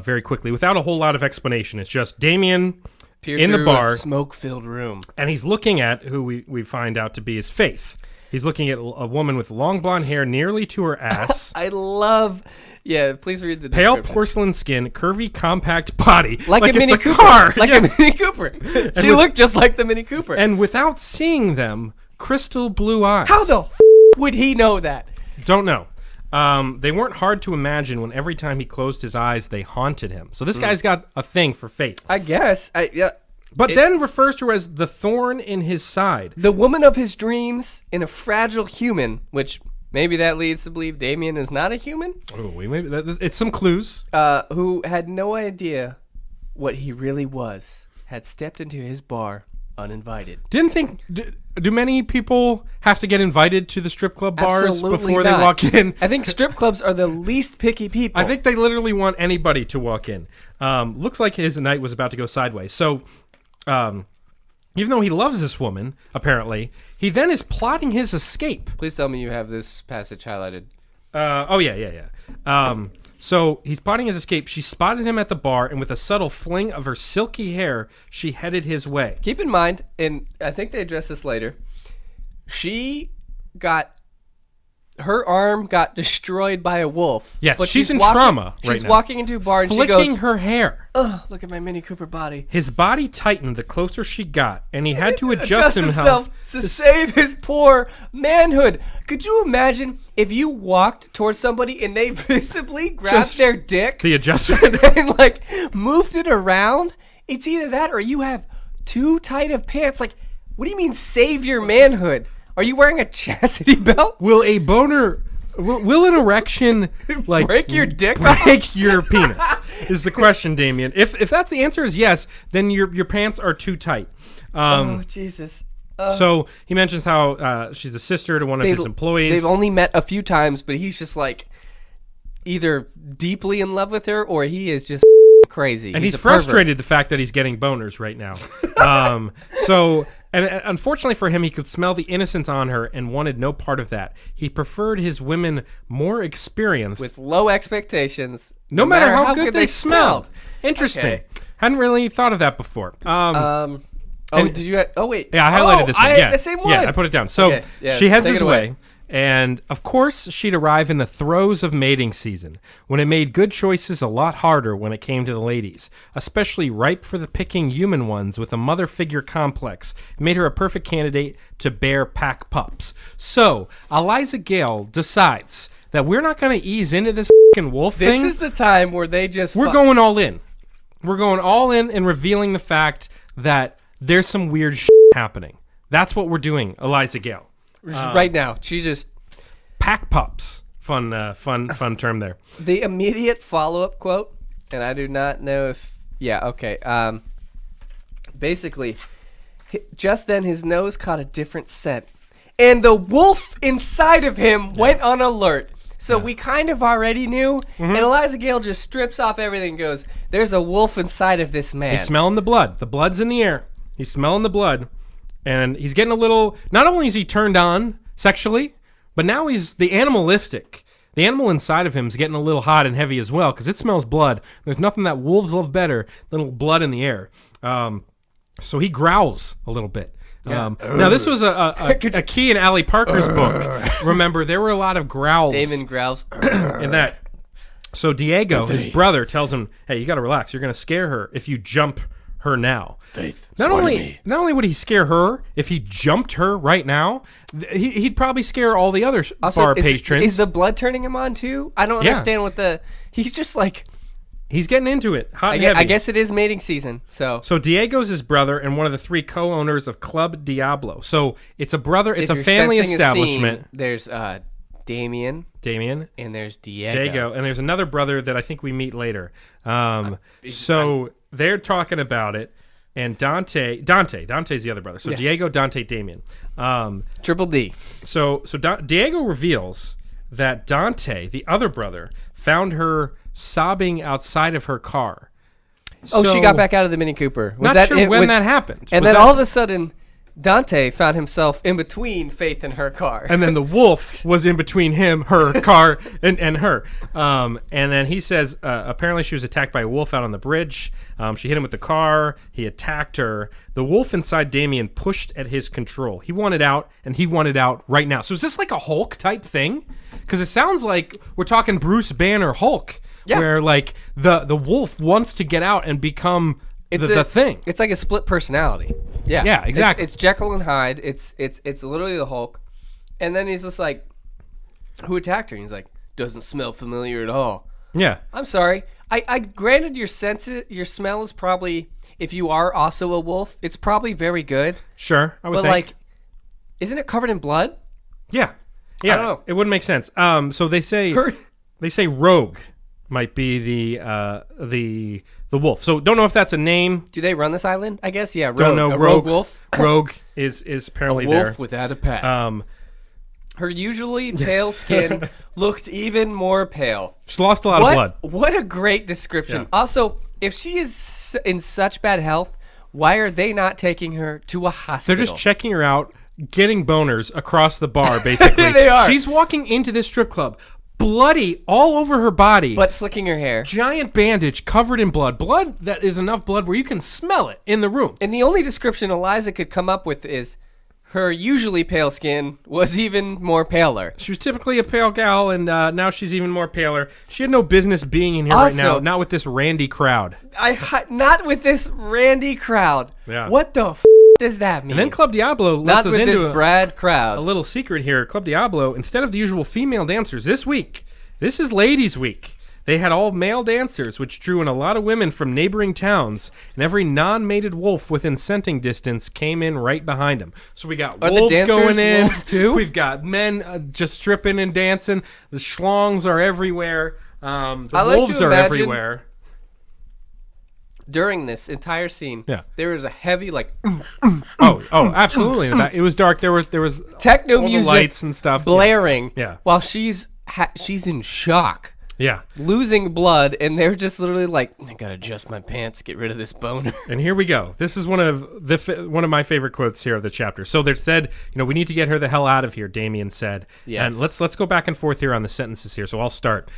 very quickly without a whole lot of explanation. It's just Damien Peer in the through bar, a smoke-filled room. and he's looking at who we find out to be his Faith. He's looking at a woman with long blonde hair nearly to her ass, I love. Yeah, please read the pale description. porcelain skin, curvy compact body, Like a it's Mini Cooper. car. Like Yes. a Mini Cooper. She with- looked just like the Mini Cooper. And without seeing them, crystal blue eyes. How the would he know that? Don't know. They weren't hard to imagine when every time he closed his eyes, they haunted him. So this guy's got a thing for Faith. I guess. But then refers to her as the thorn in his side. The woman of his dreams in a fragile human, which maybe that leads to believe Damien is not a human, It's some clues. who had no idea what he really was, had stepped into his bar uninvited. Didn't think. Do many people have to get invited to the strip club bars Absolutely before not. they walk in? I think strip clubs are the least picky people. I think they literally want anybody to walk in. Looks like his night was about to go sideways. So, even though he loves this woman, apparently, he then is plotting his escape. Please tell me you have this passage highlighted. So he's plotting his escape. She spotted him at the bar, and with a subtle fling of her silky hair, she headed his way. Keep in mind, and I think they address this later, her arm got destroyed by a wolf. Yes, but she's in walking- trauma right She's now. walking into a bar and she Flicking goes, her hair. "Ugh, look at my Mini Cooper body." His body tightened the closer she got, and he had to adjust himself to save his poor manhood. Could you imagine if you walked towards somebody and they visibly grabbed Just their dick The adjustment. and like moved it around? It's either that or you have too tight of pants. Like, what do you mean save your manhood? Are you wearing a chastity belt? Will a boner? Will an erection like Break your dick off? break your penis? Is the question, Damien? If that's the answer is yes, then your pants are too tight. Oh, Jesus. So he mentions how she's the sister to one of his employees. They've only met a few times, but he's just like either deeply in love with her or he is just crazy. And he's a pervert. frustrated the fact that he's getting boners right now. And unfortunately for him, he could smell the innocence on her and wanted no part of that. He preferred his women more experienced, with low expectations, no matter how good they smelled. Interesting. Okay. Hadn't really thought of that before. Did you? Wait. Yeah, I highlighted this one. The same one. Yeah, I put it down. So Okay, yeah, she heads take his it away. way. And, of course, she'd arrive in the throes of mating season, when it made good choices a lot harder when it came to the ladies, especially ripe for the picking human ones with a mother figure complex. It made her a perfect candidate to bear pack pups. So, Eliza Gale decides that we're not going to ease into this fucking wolf thing. This is the time where they just. We're going all in. We're going all in and revealing the fact that there's some weird shit happening. That's what we're doing, Eliza Gale. Right now. She just. Pack pups. Fun term there. The immediate follow-up quote, and I do not know if. Yeah, okay. Basically, just then his nose caught a different scent, and the wolf inside of him went on alert. So we kind of already knew, and Eliza Gale just strips off everything and goes, there's a wolf inside of this man. He's smelling the blood. The blood's in the air. He's smelling the blood, and he's getting a little... Not only is he turned on sexually, but now he's the animalistic. The animal inside of him is getting a little hot and heavy as well, because it smells blood. There's nothing that wolves love better than a little blood in the air. So he growls a little bit. Now, this was a key in Allie Parker's book. Remember, there were a lot of growls. Damon growls. In that. So Diego, his brother, tells him, hey, you got to relax. You're going to scare her if you jump her now. Faith, not only would he scare her, if he jumped her right now, he'd probably scare all the other bar patrons. Is the blood turning him on too? I don't understand what the... He's just like... He's getting into it, hot and heavy. I guess it is mating season, so... So Diego's his brother and one of the 3 co-owners of Club Diablo. So it's a brother, it's a family establishment. There's Damien, and there's Diego. And there's another brother that I think we meet later. So they're talking about it, and Dante's the other brother. So Diego, Dante, Damien. Triple D. So Diego reveals that Dante, the other brother, found her sobbing outside of her car. She got back out of the Mini Cooper. Not sure when that happened. And then all of a sudden, Dante found himself in between Faith and her car. And then the wolf was in between him, her car, and her. And then he says, apparently she was attacked by a wolf out on the bridge. She hit him with the car. He attacked her. The wolf inside Damien pushed at his control. He wanted out, and he wanted out right now. So is this like a Hulk type thing? Because it sounds like we're talking Bruce Banner Hulk, where like the wolf wants to get out and become the thing. It's like a split personality. Yeah, exactly. It's Jekyll and Hyde. It's literally the Hulk. And then he's just like, who attacked her? And he's like, doesn't smell familiar at all. Yeah. I'm sorry. I granted your smell is probably, if you are also a wolf, it's probably very good. Sure, I would think. But like, isn't it covered in blood? Yeah. I don't know. It wouldn't make sense. So they say Rogue might be the wolf. So don't know if that's a name. Do they run this island? I guess yeah. Rogue. Don't know. Rogue wolf. Rogue is apparently a wolf there. without a pack. Her usually pale skin looked even more pale. She lost a lot of blood. What a great description. Yeah. Also, if she is in such bad health, why are they not taking her to a hospital? They're just checking her out, getting boners across the bar, basically. They are. She's walking into this strip club, bloody all over her body. But flicking her hair. Giant bandage covered in blood. Blood that is enough blood where you can smell it in the room. And the only description Eliza could come up with is her usually pale skin was even more paler. She was typically a pale gal, and now she's even more paler. She had no business being in here right now, not with this randy crowd. Not with this randy crowd. Yeah. What the does that mean? And then Club Diablo lets us into this Brad crowd. A little secret here. Club Diablo, instead of the usual female dancers this week, this is Ladies' Week. They had all male dancers, which drew in a lot of women from neighboring towns, and every non-mated wolf within scenting distance came in right behind them. So we got wolves going in. Wolves too? We've got men just stripping and dancing. The schlongs are everywhere. The wolves are everywhere. During this entire scene, there was a heavy oh, absolutely. It was dark. There was techno music, lights and stuff blaring. Yeah. While she's in shock. Yeah. losing blood, and they're just literally like, I gotta adjust my pants, get rid of this boner. And here we go. This is one of my favorite quotes here of the chapter. So they said, we need to get her the hell out of here, Damien said. Yes. And let's go back and forth here on the sentences here. So I'll start.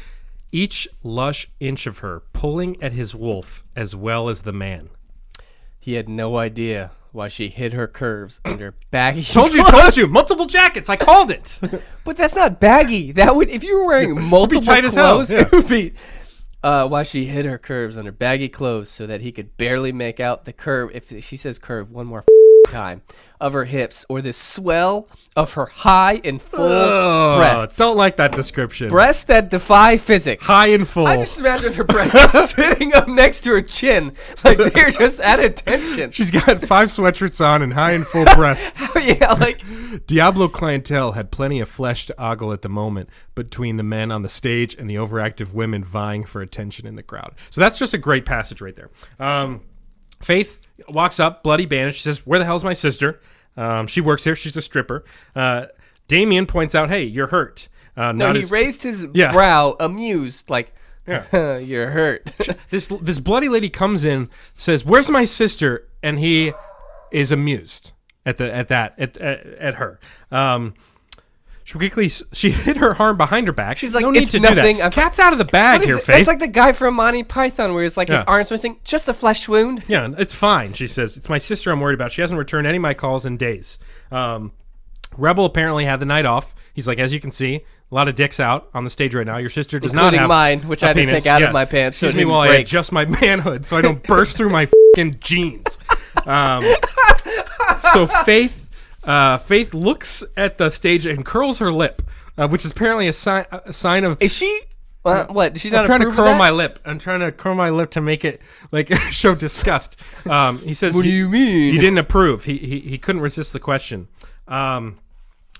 Each lush inch of her pulling at his wolf as well as the man. He had no idea why she hid her curves under baggy Told you. Multiple jackets. I called it. But that's not baggy. That would, if you were wearing multiple tight as hell, clothes, yeah. it would be. Why she hid her curves under baggy clothes so that he could barely make out the curve. If she says curve one more time, of her hips, or the swell of her high and full breasts. Don't like that description. Breasts that defy physics. High and full. I just imagine her breasts sitting up next to her chin, like they're just at attention. She's got 5 sweatshirts on and high and full breasts. Yeah, like Diablo clientele had plenty of flesh to ogle at the moment between the men on the stage and the overactive women vying for attention in the crowd. So that's just a great passage right there. Faith walks up, bloody bandaged. She says, "Where the hell's my sister?" She works here. She's a stripper. Damien points out, "Hey, you're hurt." no, he raised his brow, amused, like, Yeah. "You're hurt." This bloody lady comes in, says, "Where's my sister?" And he is amused at her. She hid her arm behind her back. She's like, no need "It's to nothing. do that. Cat's out of the bag here, It's Faith." like the guy from Monty Python where it's like his Yeah. arm's missing. Just a flesh wound. Yeah, it's fine. She says, "It's my sister I'm worried about. She hasn't returned any of my calls in days." Rebel apparently had the night off. He's like, as you can see, a lot of dicks out on the stage right now. Your sister does not Including have mine, which a I had to penis. take out of my pants so Excuse it me didn't while I break. adjust my manhood so I don't burst through my fucking jeans. So Faith looks at the stage and curls her lip, which is apparently a sign of. Is she? What? Did she not I'm trying to approve of curl that? my lip. I'm trying to curl my lip to make it like show disgust. He says, What do you mean? He didn't approve. He couldn't resist the question.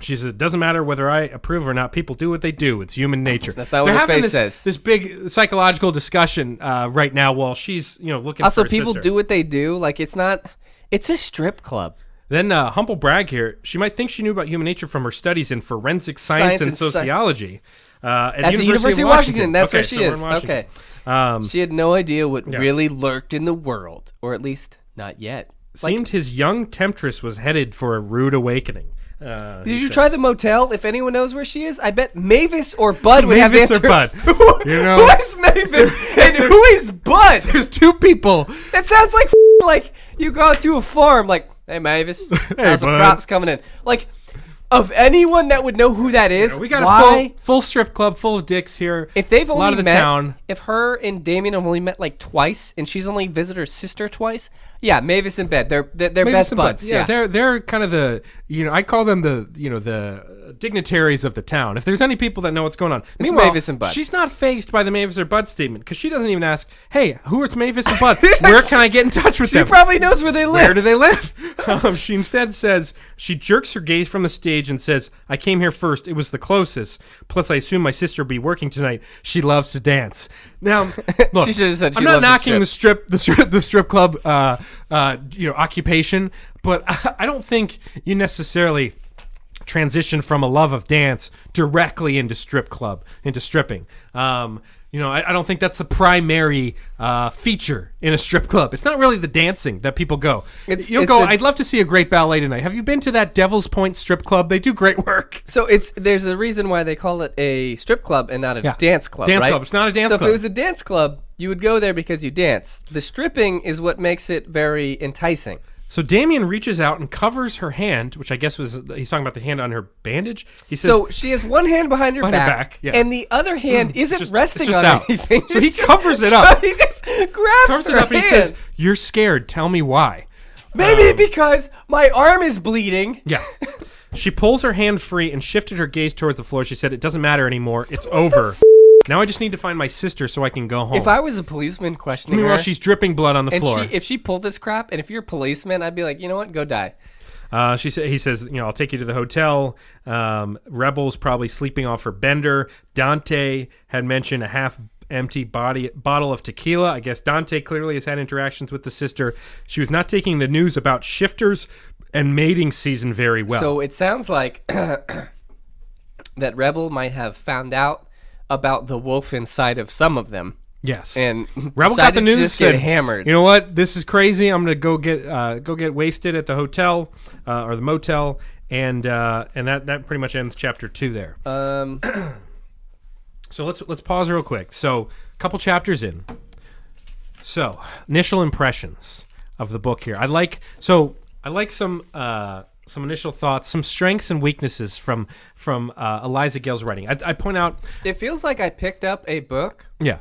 She said, "It doesn't matter whether I approve or not. People do what they do. It's human nature." That's not what They're her having face this, says. This big psychological discussion right now while she's looking. Also, for her people sister. do what they do. Like, it's not. It's a strip club. Then humble brag here. She might think she knew about human nature from her studies in forensic science and sociology. At the University of Washington. That's Okay, where she so we're in is. Washington. Okay. She had no idea what really lurked in the world, or at least not yet. Seemed his young temptress was headed for a rude awakening. Did you try the motel? If anyone knows where she is, I bet Mavis or Bud would have Mavis answered. or Bud? Who is Mavis and who is Bud? There's 2 people. That sounds like you go out to a farm, like, "Hey Mavis, how's the bud." crops coming in?" Like, of anyone that would know who that is, We got why? a full strip club full of dicks here. If they've a only lot of the met, town. if her and Damien have only met like twice, and she's only visited her sister twice, yeah, Mavis and Bed, they're Maybe best some buds. Yeah, they're kind of the I call them the dignitaries of the town. If there's any people that know what's going on, It's meanwhile, Mavis and Bud. She's not fazed by the Mavis or Bud statement because she doesn't even ask, "Hey, who is Mavis and Bud? Where can I get in touch with she them?" probably knows where they live. Where do they live? She instead says, she jerks her gaze from the stage and says, "I came here first. It was the closest. Plus, I assume my sister will be working tonight. She loves to dance." Now, look, She should have said she I'm not loves to knocking the strip club, occupation, but I don't think you necessarily transition from a love of dance directly into stripping. I don't think that's the primary feature in a strip club. It's not really the dancing that people go. I'd love to see a great ballet tonight. Have you been to that Devil's Point strip club? They do great work. So there's a reason why they call it a strip club and not a dance club. Dance right? club. It's not a dance club. club. So if it was a dance club, you would go there because you dance. The stripping is what makes it very enticing. So Damien reaches out and covers her hand, which I guess he's talking about the hand on her bandage. He says, so she has one hand behind her back, yeah. and the other hand isn't resting just on out. anything. So he covers it up. So he just grabs covers her it up and he hand. says, "You're scared. Tell me why." Maybe because my arm is bleeding. Yeah. She pulls her hand free and shifted her gaze towards the floor. She said, "It doesn't matter anymore. It's over. Now I just need to find my sister so I can go home." If I was a policeman questioning Meanwhile, her, she's dripping blood on the floor. if she pulled this crap, and if you're a policeman, I'd be like, you know what, go die. He says, "I'll take you to the hotel." Rebel's probably sleeping off her bender. Dante had mentioned a half-empty bottle of tequila. I guess Dante clearly has had interactions with the sister. She was not taking the news about shifters and mating season very well. So it sounds like that Rebel might have found out about the wolf inside of some of them. Yes. And Rebel got the decided to news. just get Said, hammered. You know what? This is crazy. I'm gonna go get wasted at the hotel or the motel, and that pretty much ends chapter 2 there. So let's pause real quick. So a couple chapters in. So initial impressions of the book here. I like some initial thoughts, some strengths and weaknesses from Eliza Gale's writing. I point out. It feels like I picked up a book. Yeah.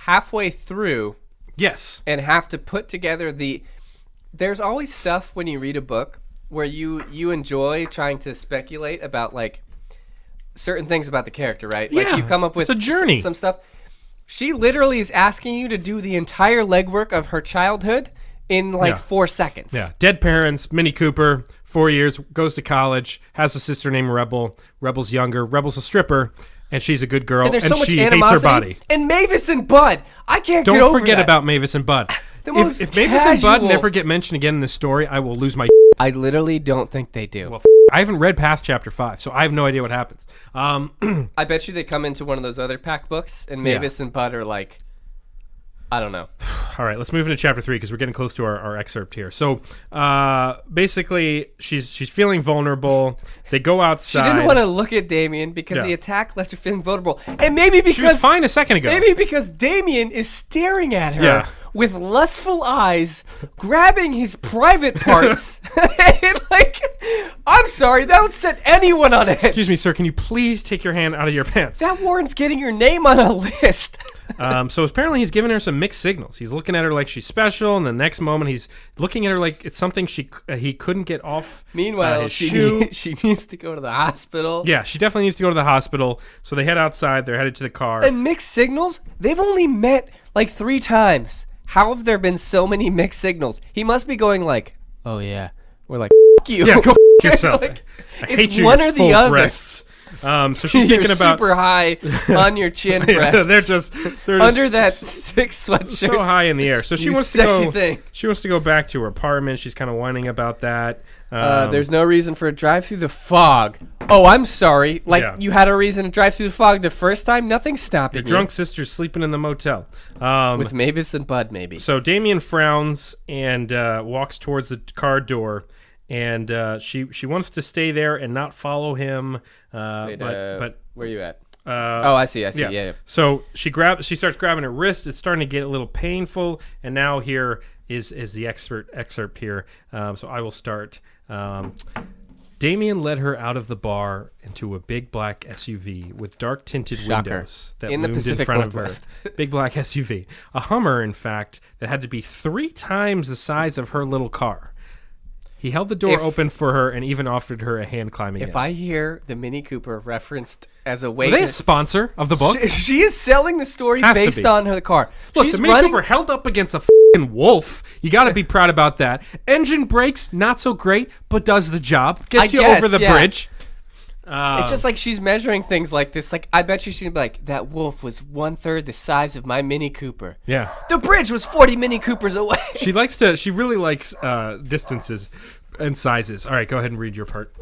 Halfway through, Yes. and have to put together there's always stuff when you read a book where you enjoy trying to speculate about like certain things about the character, right? Like Yeah, you come up with it's a journey. some stuff. She literally is asking you to do the entire legwork of her childhood in like 4 seconds. Yeah. Dead parents, Minnie Cooper, 4 years, goes to college, has a sister named Rebel. Rebel's younger. Rebel's a stripper, and she's a good girl, And there's so much she hates animosity. her body. And Mavis and Bud, I can't get Don't over forget that. about Mavis and Bud. most If Mavis and Bud casual- never get mentioned again in this story, I will lose my. I literally don't think they do. Well, I haven't read past chapter 5, so I have no idea what happens. I bet you they come into one of those other pack books, and Mavis and Bud are like, I don't know. All right, let's move into chapter 3 because we're getting close to our excerpt here. So basically, she's feeling vulnerable. They go She outside. didn't want to look at Damien because Yeah. the attack left her feeling vulnerable. And maybe She was because fine a second ago. maybe because Damien is staring at her Yeah. with lustful eyes, grabbing his private parts. And like, I'm sorry, that would set anyone on edge. Excuse me, sir. Can you please take your hand out of your pants? That warrants getting your name on a list. So apparently he's giving her some mixed signals. He's looking at her like she's special, and the next moment he's looking at her like it's something he couldn't get off. Meanwhile, his she shoe. she needs to go to the hospital. Yeah, she definitely needs to go to the hospital. So they head outside. They're headed to the car. And mixed signals, they've only met like 3 times. How have there been so many mixed signals? He must be going like, oh yeah. We're like, F you. Yeah, go f- yourself. Like, I it's hate you. one your or the full other. breasts. So she's You're thinking about. super high on your chin Yeah, breasts. they're under that just sick sweatshirt. so high in the air. So she You wants to sexy go. thing. She wants to go back to her apartment. She's kind of whining about that. There's no reason for a drive through the fog. Oh, I'm sorry. Like Yeah. you had a reason to drive through the fog the first time. Nothing's stopping your drunk sister's sleeping in the motel. with Mavis and Bud, maybe. So Damien frowns and walks towards the car door, and she wants to stay there and not follow him. Wait, but where are you at? Oh, I see. Yeah. So she starts grabbing her wrist. It's starting to get a little painful, and now here is the excerpt here. So I will start. Damien led her out of the bar into a big black SUV with dark tinted Shocker. windows that In the loomed Pacific in front Northwest. of her. Big black SUV, a Hummer, in fact, that had to be 3 times the size of her little car. He held the door If- open for her and even offered her a hand climbing in. If I hear the Mini Cooper referenced as a way Are they a to... sponsor of the book? She is selling the story Has to based be. on her car. Look, She's the Mini running... Cooper held up against a f***ing wolf. You got to be proud about that. Engine brakes, not so great, but does the job. Gets I you guess, over the yeah. bridge. It's just like she's measuring things like this. Like, I bet you she'd be like, that wolf was 1/3 the size of my Mini Cooper. Yeah. The bridge was 40 Mini Coopers away. She really likes distances and sizes. All right, go ahead and read your part.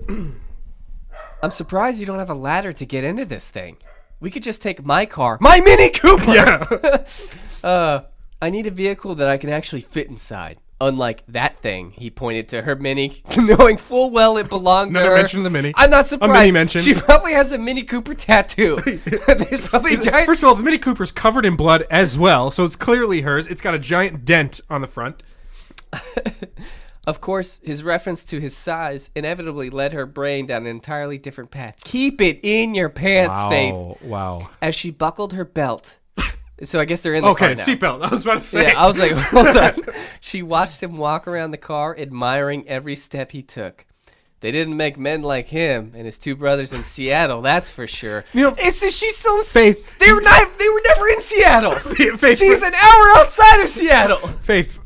I'm surprised you don't have a ladder to get into this thing. We could just take my car. My Mini Cooper! Yeah. I need a vehicle that I can actually fit inside. Unlike that thing, he pointed to her Mini, knowing full well it belonged to Another her. mention of the Mini. I'm not surprised. Mini mention. She probably has a Mini Cooper tattoo. There's probably a giant... First of all, the Mini Cooper's covered in blood as well, so it's clearly hers. It's got a giant dent on the front. Of course, his reference to his size inevitably led her brain down an entirely different path. Keep it in your pants, Faith. Wow. As she buckled her belt. So I guess they're in the car Okay, now. seatbelt. I was about to say. Yeah, I was like, hold on. She watched him walk around the car, admiring every step he took. They didn't make men like him and his 2 brothers in Seattle, that's for sure. You know, It's just she's still in Faith. They were never in Seattle. Faith, She's an hour outside of Seattle. Faith.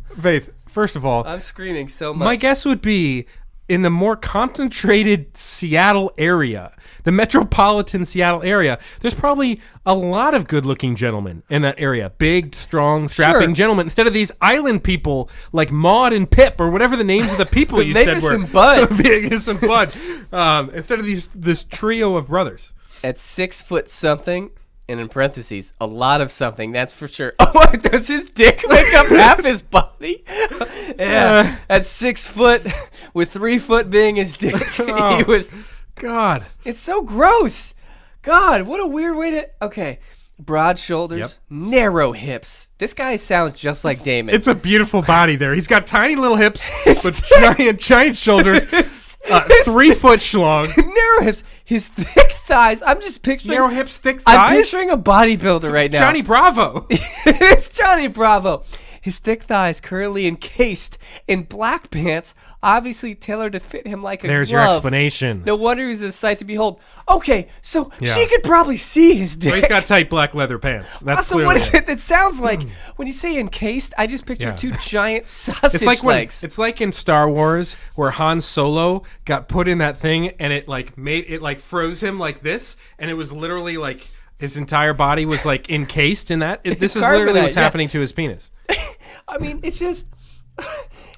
First of all, I'm screaming so much. my guess would be in the more concentrated Seattle area, the metropolitan Seattle area, there's probably a lot of good-looking gentlemen in that area. Big, strong, strapping Sure. gentlemen. Instead of these island people like Maud and Pip or whatever the names of the people you said Mavis were. and Bud. Mavis and Bud. Instead of this trio of brothers. At 6 foot something, and in parentheses, a lot of something, that's for sure. Oh, does his dick make up half his body? Yeah, at 6 foot, with 3 foot being his dick. Oh, He was. God. It's so gross. God, what a weird way to. Okay, broad shoulders, Yep. narrow hips. This guy sounds just like Damon. It's a beautiful body there. He's got tiny little hips, but giant shoulders. 3 foot schlong. narrow hips. His thick thighs. I'm just picturing. Narrow hips, thick thighs. I'm picturing a bodybuilder right now. Johnny Bravo. It's Johnny Bravo. His thick thighs currently encased in black pants, obviously tailored to fit him like a There's glove. your explanation. No wonder he's a sight to behold. Okay, so Yeah. she could probably see his dick. Well, he's got tight black leather pants. That's Also, clearly what is it? It sounds like when you say encased, I just picture Yeah. two giant sausage It's like legs. it's like in Star Wars where Han Solo got put in that thing and it froze him like this, and it was literally like his entire body was like encased in that. This is literally what's Carbonite, yeah. happening to his penis. I mean, it's just.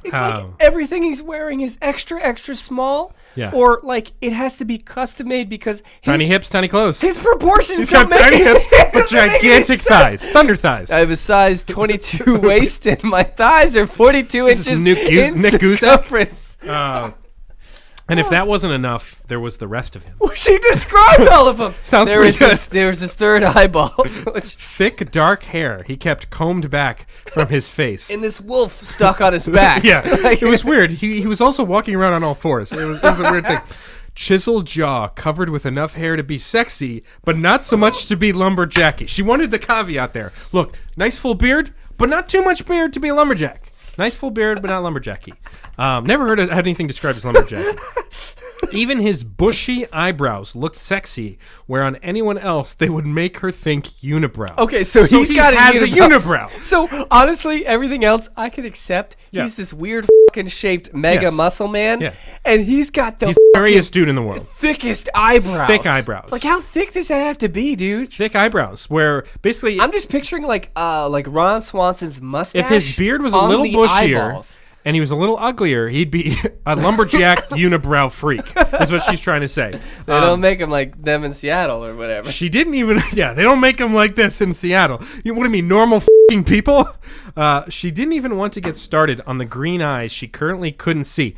It's like Oh. everything he's wearing is extra, extra small. Yeah. Or like it has to be custom made because Tiny hips, tiny clothes. his proportions He's got don't make tiny hips, it but doesn't make any gigantic sense. thighs, thunder thighs. I have a size 22 waist and my thighs are 42 This is inches Nick in Goose- circumference. And if that wasn't enough, there was the rest of him. She described all of them. Sounds there pretty was there was his third eyeball, which, Thick, dark hair he kept combed back from his face. and this wolf stuck on his back. Yeah, Like- it was weird. He was also walking around on all fours. It was a weird thing. Chiseled jaw covered with enough hair to be sexy, but not so much to be lumberjacky. She wanted the caveat there. Look, nice full beard, but not too much beard to be a lumberjack. Nice full beard, but not lumberjacky. Never had anything described as lumberjacky. Even his bushy eyebrows looked sexy, where on anyone else they would make her think unibrow. Okay, so he's he got has a unibrow. So honestly, everything else I can accept. Yeah. He's this weird fucking shaped mega Yes. muscle man, Yeah. and he's got the He's the scariest dude in the world. thickest eyebrows. Thick eyebrows. Like how thick does that have to be, dude? Thick eyebrows, where basically I'm just picturing like Ron Swanson's mustache. if his beard was a on little the bushier eyeballs. and he was a little uglier, he'd be a lumberjack unibrow freak. Is what she's trying to say. They don't make him like them in Seattle or whatever. She didn't even. Yeah, they don't make them like this in Seattle. You what do you mean, normal f***ing people? She didn't even want to get started on the green eyes she currently couldn't see.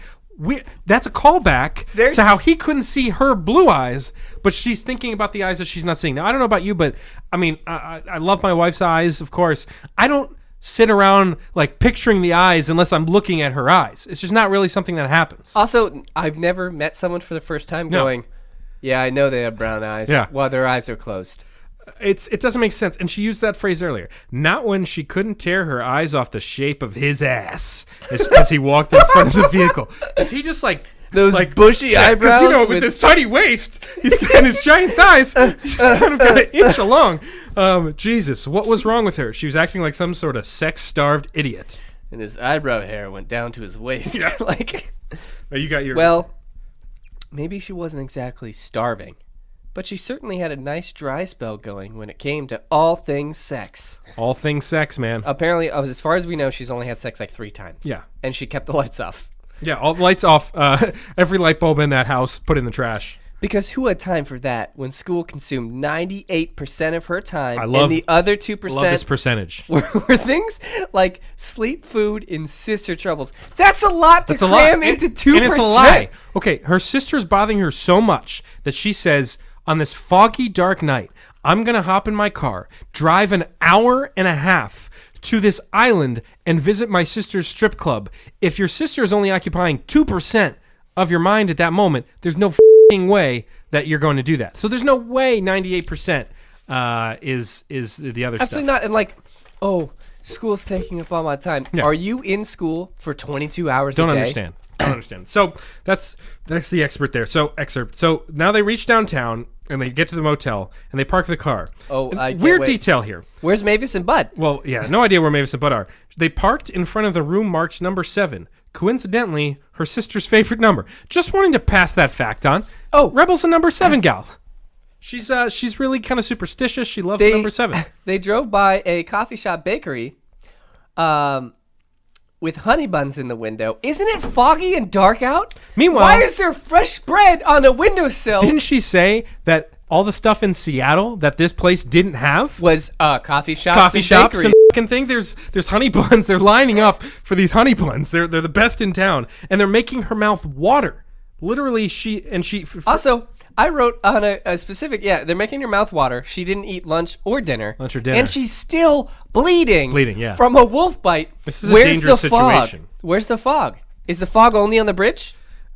That's a callback There's- to how he couldn't see her blue eyes, but she's thinking about the eyes that she's not seeing. Now, I don't know about you, but I mean, I love my wife's eyes, of course. I don't sit around like picturing the eyes unless I'm looking at her eyes. It's just not really something that happens. Also, I've never met someone for the first time No. going, "Yeah, I know they have brown eyes." Yeah. while their eyes are closed. It doesn't make sense. And she used that phrase earlier. Not when she couldn't tear her eyes off the shape of his ass as he walked in front of the vehicle. Is he just like Those like bushy yeah, 'cause, eyebrows you know, with with- his tiny waist, he's got his giant thighs. He's kind of got an inch along. Jesus, what was wrong with her? She was acting like some sort of sex-starved idiot. And his eyebrow hair went down to his waist. Yeah. Like, Oh, you got your well, maybe she wasn't exactly starving, but she certainly had a nice dry spell going when it came to all things sex. all things sex, man. Apparently, as far as we know, she's only had sex like 3 times. Yeah. And she kept the lights off. Yeah, all the lights off. Every light bulb in that house put in the trash. Because who had time for that when school consumed 98% of her time I love- and the other 2% Love this percentage. were things like sleep, food, and sister troubles. That's a lot to That's a cram lot. into 2%. And it's a lie. Okay, her sister's bothering her so much that she says, on this foggy, dark night, I'm going to hop in my car, drive an hour and a half to this island and visit my sister's strip club. If your sister is only occupying 2% of your mind at that moment, there's no f***ing way that you're going to do that. So there's no way 98% is the other Absolutely stuff. not. And like, oh, school's taking up all my time. Yeah. Are you in school for 22 hours Don't a day? understand. Don't understand. So that's the expert there. So excerpt. So now they reach downtown and they get to the motel and they park the car. Oh, And I can't weird wait. detail here. Where's Mavis and Bud? Well, yeah, no idea where Mavis and Bud are. They parked in front of the room marked number 7. Coincidentally, her sister's favorite number. Just wanting to pass that fact on. Oh, Rebel's a number 7 gal. She's really kind of superstitious. She loves number 7. They drove by a coffee shop bakery with honey buns in the window. Isn't it foggy and dark out? Meanwhile- why is there fresh bread on a windowsill? Didn't she say that all the stuff in Seattle that this place didn't have. Was coffee shops and bakeries. and fucking thing. There's honey buns. They're lining up for these honey buns. They're the best in town, and they're making her mouth water. Literally, Also, I wrote on a specific, they're making her mouth water. She didn't eat lunch or dinner. And she's still bleeding. Bleeding, yeah. From a wolf bite. This is a dangerous situation. Fog? Where's the fog? Is the fog only on the bridge?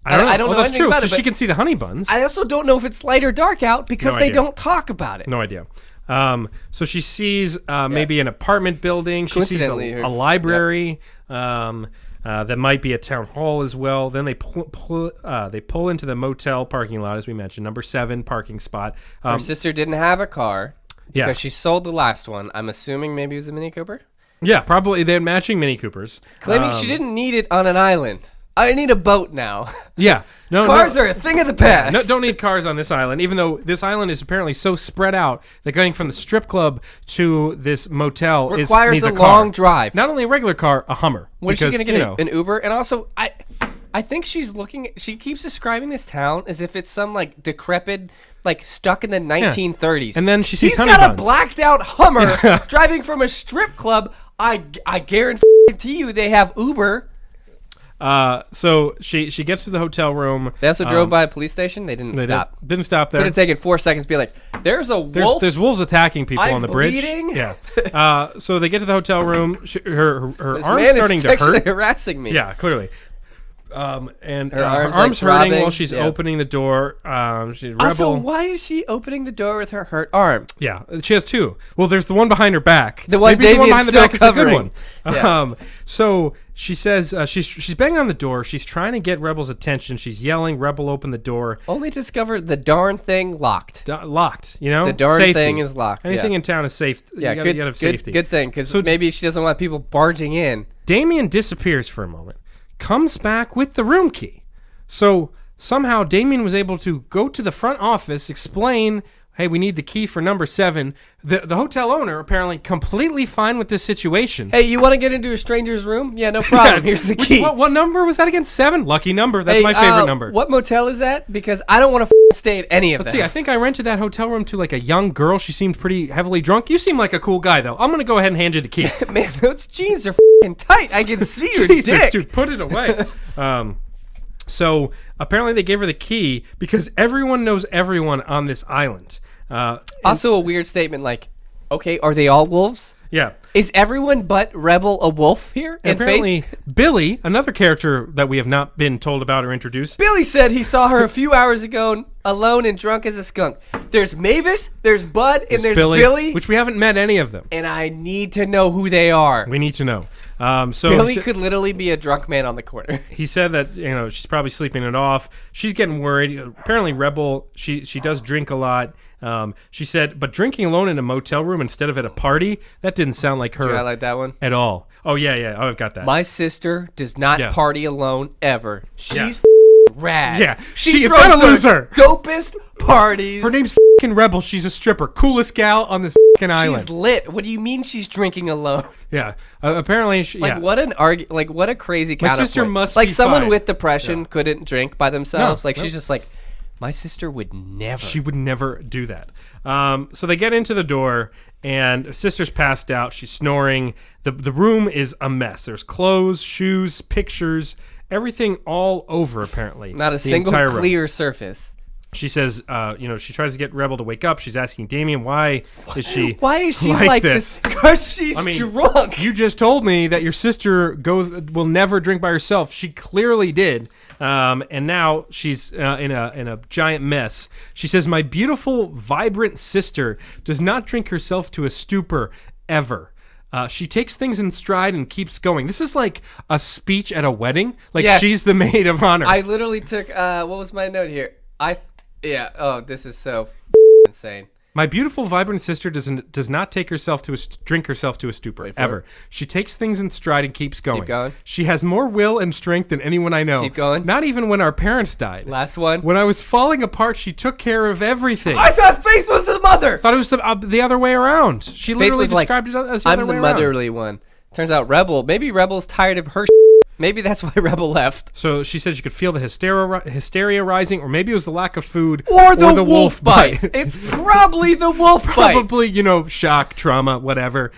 I don't know. That's anything true, about it, because she but can see the honey buns. I also don't know if it's light or dark out because No they idea. don't talk about it. No idea. So she sees maybe an apartment building. She sees a library. That might be a town hall as well. Then they pull into the motel parking lot, as we mentioned, number 7 parking spot. Her sister didn't have a car because Yeah. she sold the last one. I'm assuming maybe it was a Mini Cooper. Yeah, probably they had matching Mini Coopers. Claiming she didn't need it on an island. I need a boat now. Yeah, Cars are a thing of the past. No, don't need cars on this island, even though this island is apparently so spread out that going from the strip club to this motel requires needs a car. long drive. Not only a regular car, a Hummer. When is she going to get an Uber? And also, I think she keeps describing this town as if it's some like decrepit, like stuck in the 1930s. And then she sees He's honey got buns. a blacked out Hummer driving from a strip club. I guarantee you they have Uber. So she gets to the hotel room. They also drove by a police station. They didn't stop. Didn't stop there. Could have taken 4 seconds to be like, there's a wolf. There's wolves attacking people I'm on the bridge. bleeding. Yeah. So they get to the hotel room. Her This arm's man starting is to sexually hurt. harassing me. Yeah, clearly. And Her her arm's, arm's like, hurting throbbing. while she's Yeah. opening the door. She's rebel. Also, why is she opening the door with her hurt arm? Yeah, she has 2. Well, there's the one behind her back. The one Maybe the one Damien's behind the back still is a good one. covering. Yeah. So she says she's banging on the door. She's trying to get Rebel's attention. She's yelling. Rebel, open the door. Only discovered the darn thing locked. Locked. You know, The darn Safety. thing is locked. Anything yeah. in town is safe. Yeah, you good, gotta have good, safety. good thing, because So- maybe she doesn't want people barging in. Damien disappears for a moment, comes back with the room key. So somehow Damien was able to go to the front office, explain, hey, we need the key for number 7. The hotel owner apparently completely fine with this situation. Hey, you want to get into a stranger's room? Yeah, no problem. Here's the key. What number was that again? 7? Lucky number. That's Hey, my favorite number. What motel is that? Because I don't want to stay at any of Let's them. see. I think I rented that hotel room to like a young girl. She seemed pretty heavily drunk. You seem like a cool guy, though. I'm going to go ahead and hand you the key. Man, those jeans are tight. I can see your Jesus, dick. dude, put it away. So apparently they gave her the key because everyone knows everyone on this island. Also, a weird statement like, okay, are they all wolves? Yeah. Is everyone but Rebel a wolf here? And apparently, Billy, another character that we have not been told about or introduced. Billy said he saw her a few hours ago alone and drunk as a skunk. There's Mavis, there's Bud, and there's Billy. Which we haven't met any of them. And I need to know who they are. We need to know. So Billy could literally be a drunk man on the corner. He said that she's probably sleeping it off. She's getting worried. Apparently, Rebel she does drink a lot. She said, but drinking alone in a motel room instead of at a party, that didn't sound like her I like that one at all. Oh yeah. Oh, I've got that. My sister does not Yeah. party alone ever. She's rad. Yeah, she she is throws not a the loser. dopest parties. Her name's fucking Rebel. She's a stripper. Coolest gal on this fucking island. She's lit. What do you mean she's drinking alone? Yeah. Apparently, What an like what a crazy My counterpoint. sister must like be someone fine. with depression couldn't drink by themselves. No, like no. she's just like, my sister would never. She would never do that. So they get into the door, and sister's passed out. She's snoring. The room is a mess. There's clothes, shoes, pictures, everything all over, apparently. Not a The single entire room. clear surface. She says, she tries to get Rebel to wake up. She's asking Damien, why is she Why is she like this? Because she's drunk. You just told me that your sister will never drink by herself. She clearly did, and now she's in a giant mess. She says, "My beautiful, vibrant sister does not drink herself to a stupor ever." She takes things in stride and keeps going. This is like a speech at a wedding. Like Yes. she's the maid of honor. I literally took. What was my note here? Yeah. Oh, this is so insane. My beautiful, vibrant sister does not take herself to drink herself to a stupor ever. She takes things in stride and keeps going. Keep going. She has more will and strength than anyone I know. Keep going. Not even when our parents died. Last one. When I was falling apart, she took care of everything. I thought Faith was the mother. thought it was the other way around. She Faith literally was like, described it as the I'm other the way around. motherly one. Turns out Rebel. Maybe Rebel's tired of her. Maybe that's why Rebel left. So she said she could feel the hysteria rising, or maybe it was the lack of food, Or the wolf bite. It's probably the wolf bite. Probably, shock, trauma, whatever.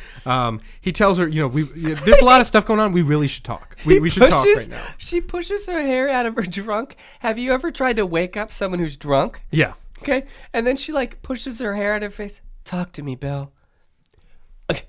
He tells her, there's a lot of stuff going on. We really should talk. We should talk right now. She pushes her hair out of her trunk. Have you ever tried to wake up someone who's drunk? Yeah. Okay. And then she pushes her hair out of her face. Talk to me, Belle. Okay.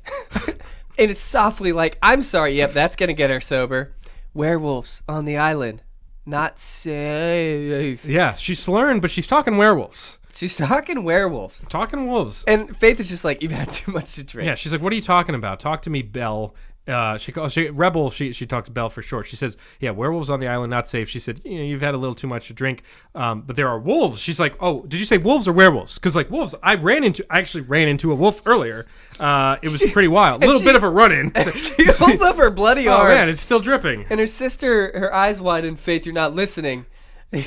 And it's softly I'm sorry. Yep, that's going to get her sober. Werewolves on the island. Not safe. Yeah, she's slurring, but she's talking werewolves. She's talking werewolves. Talking wolves. And Faith is just you've had too much to drink. Yeah, she's like, what are you talking about? Talk to me, Belle. Rebel, she talks Belle for short. She says, yeah, werewolves on the island, not safe. She said, you've had a little too much to drink, but there are wolves. She's like, oh, did you say wolves or werewolves? Because wolves, I actually ran into a wolf earlier. It was pretty wild. A little bit of a run-in. She holds up her bloody arm. Oh, man, it's still dripping. And her sister, her eyes widen, Faith, you're not listening.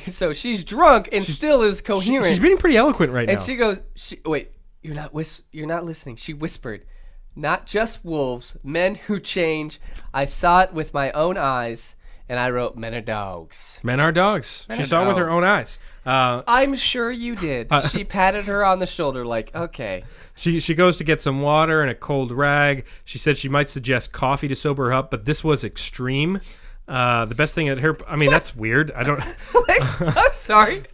So she's drunk and still is coherent. She's being pretty eloquent right now. And she goes, wait, you're not listening. She whispered, not just wolves, men who change. I saw it with my own eyes, and I wrote men are dogs. Men are dogs. She saw it with her own eyes. I'm sure you did. She patted her on the shoulder okay. She goes to get some water and a cold rag. She said she might suggest coffee to sober her up, but this was extreme. The best thing at her, that's weird. I don't. I'm sorry.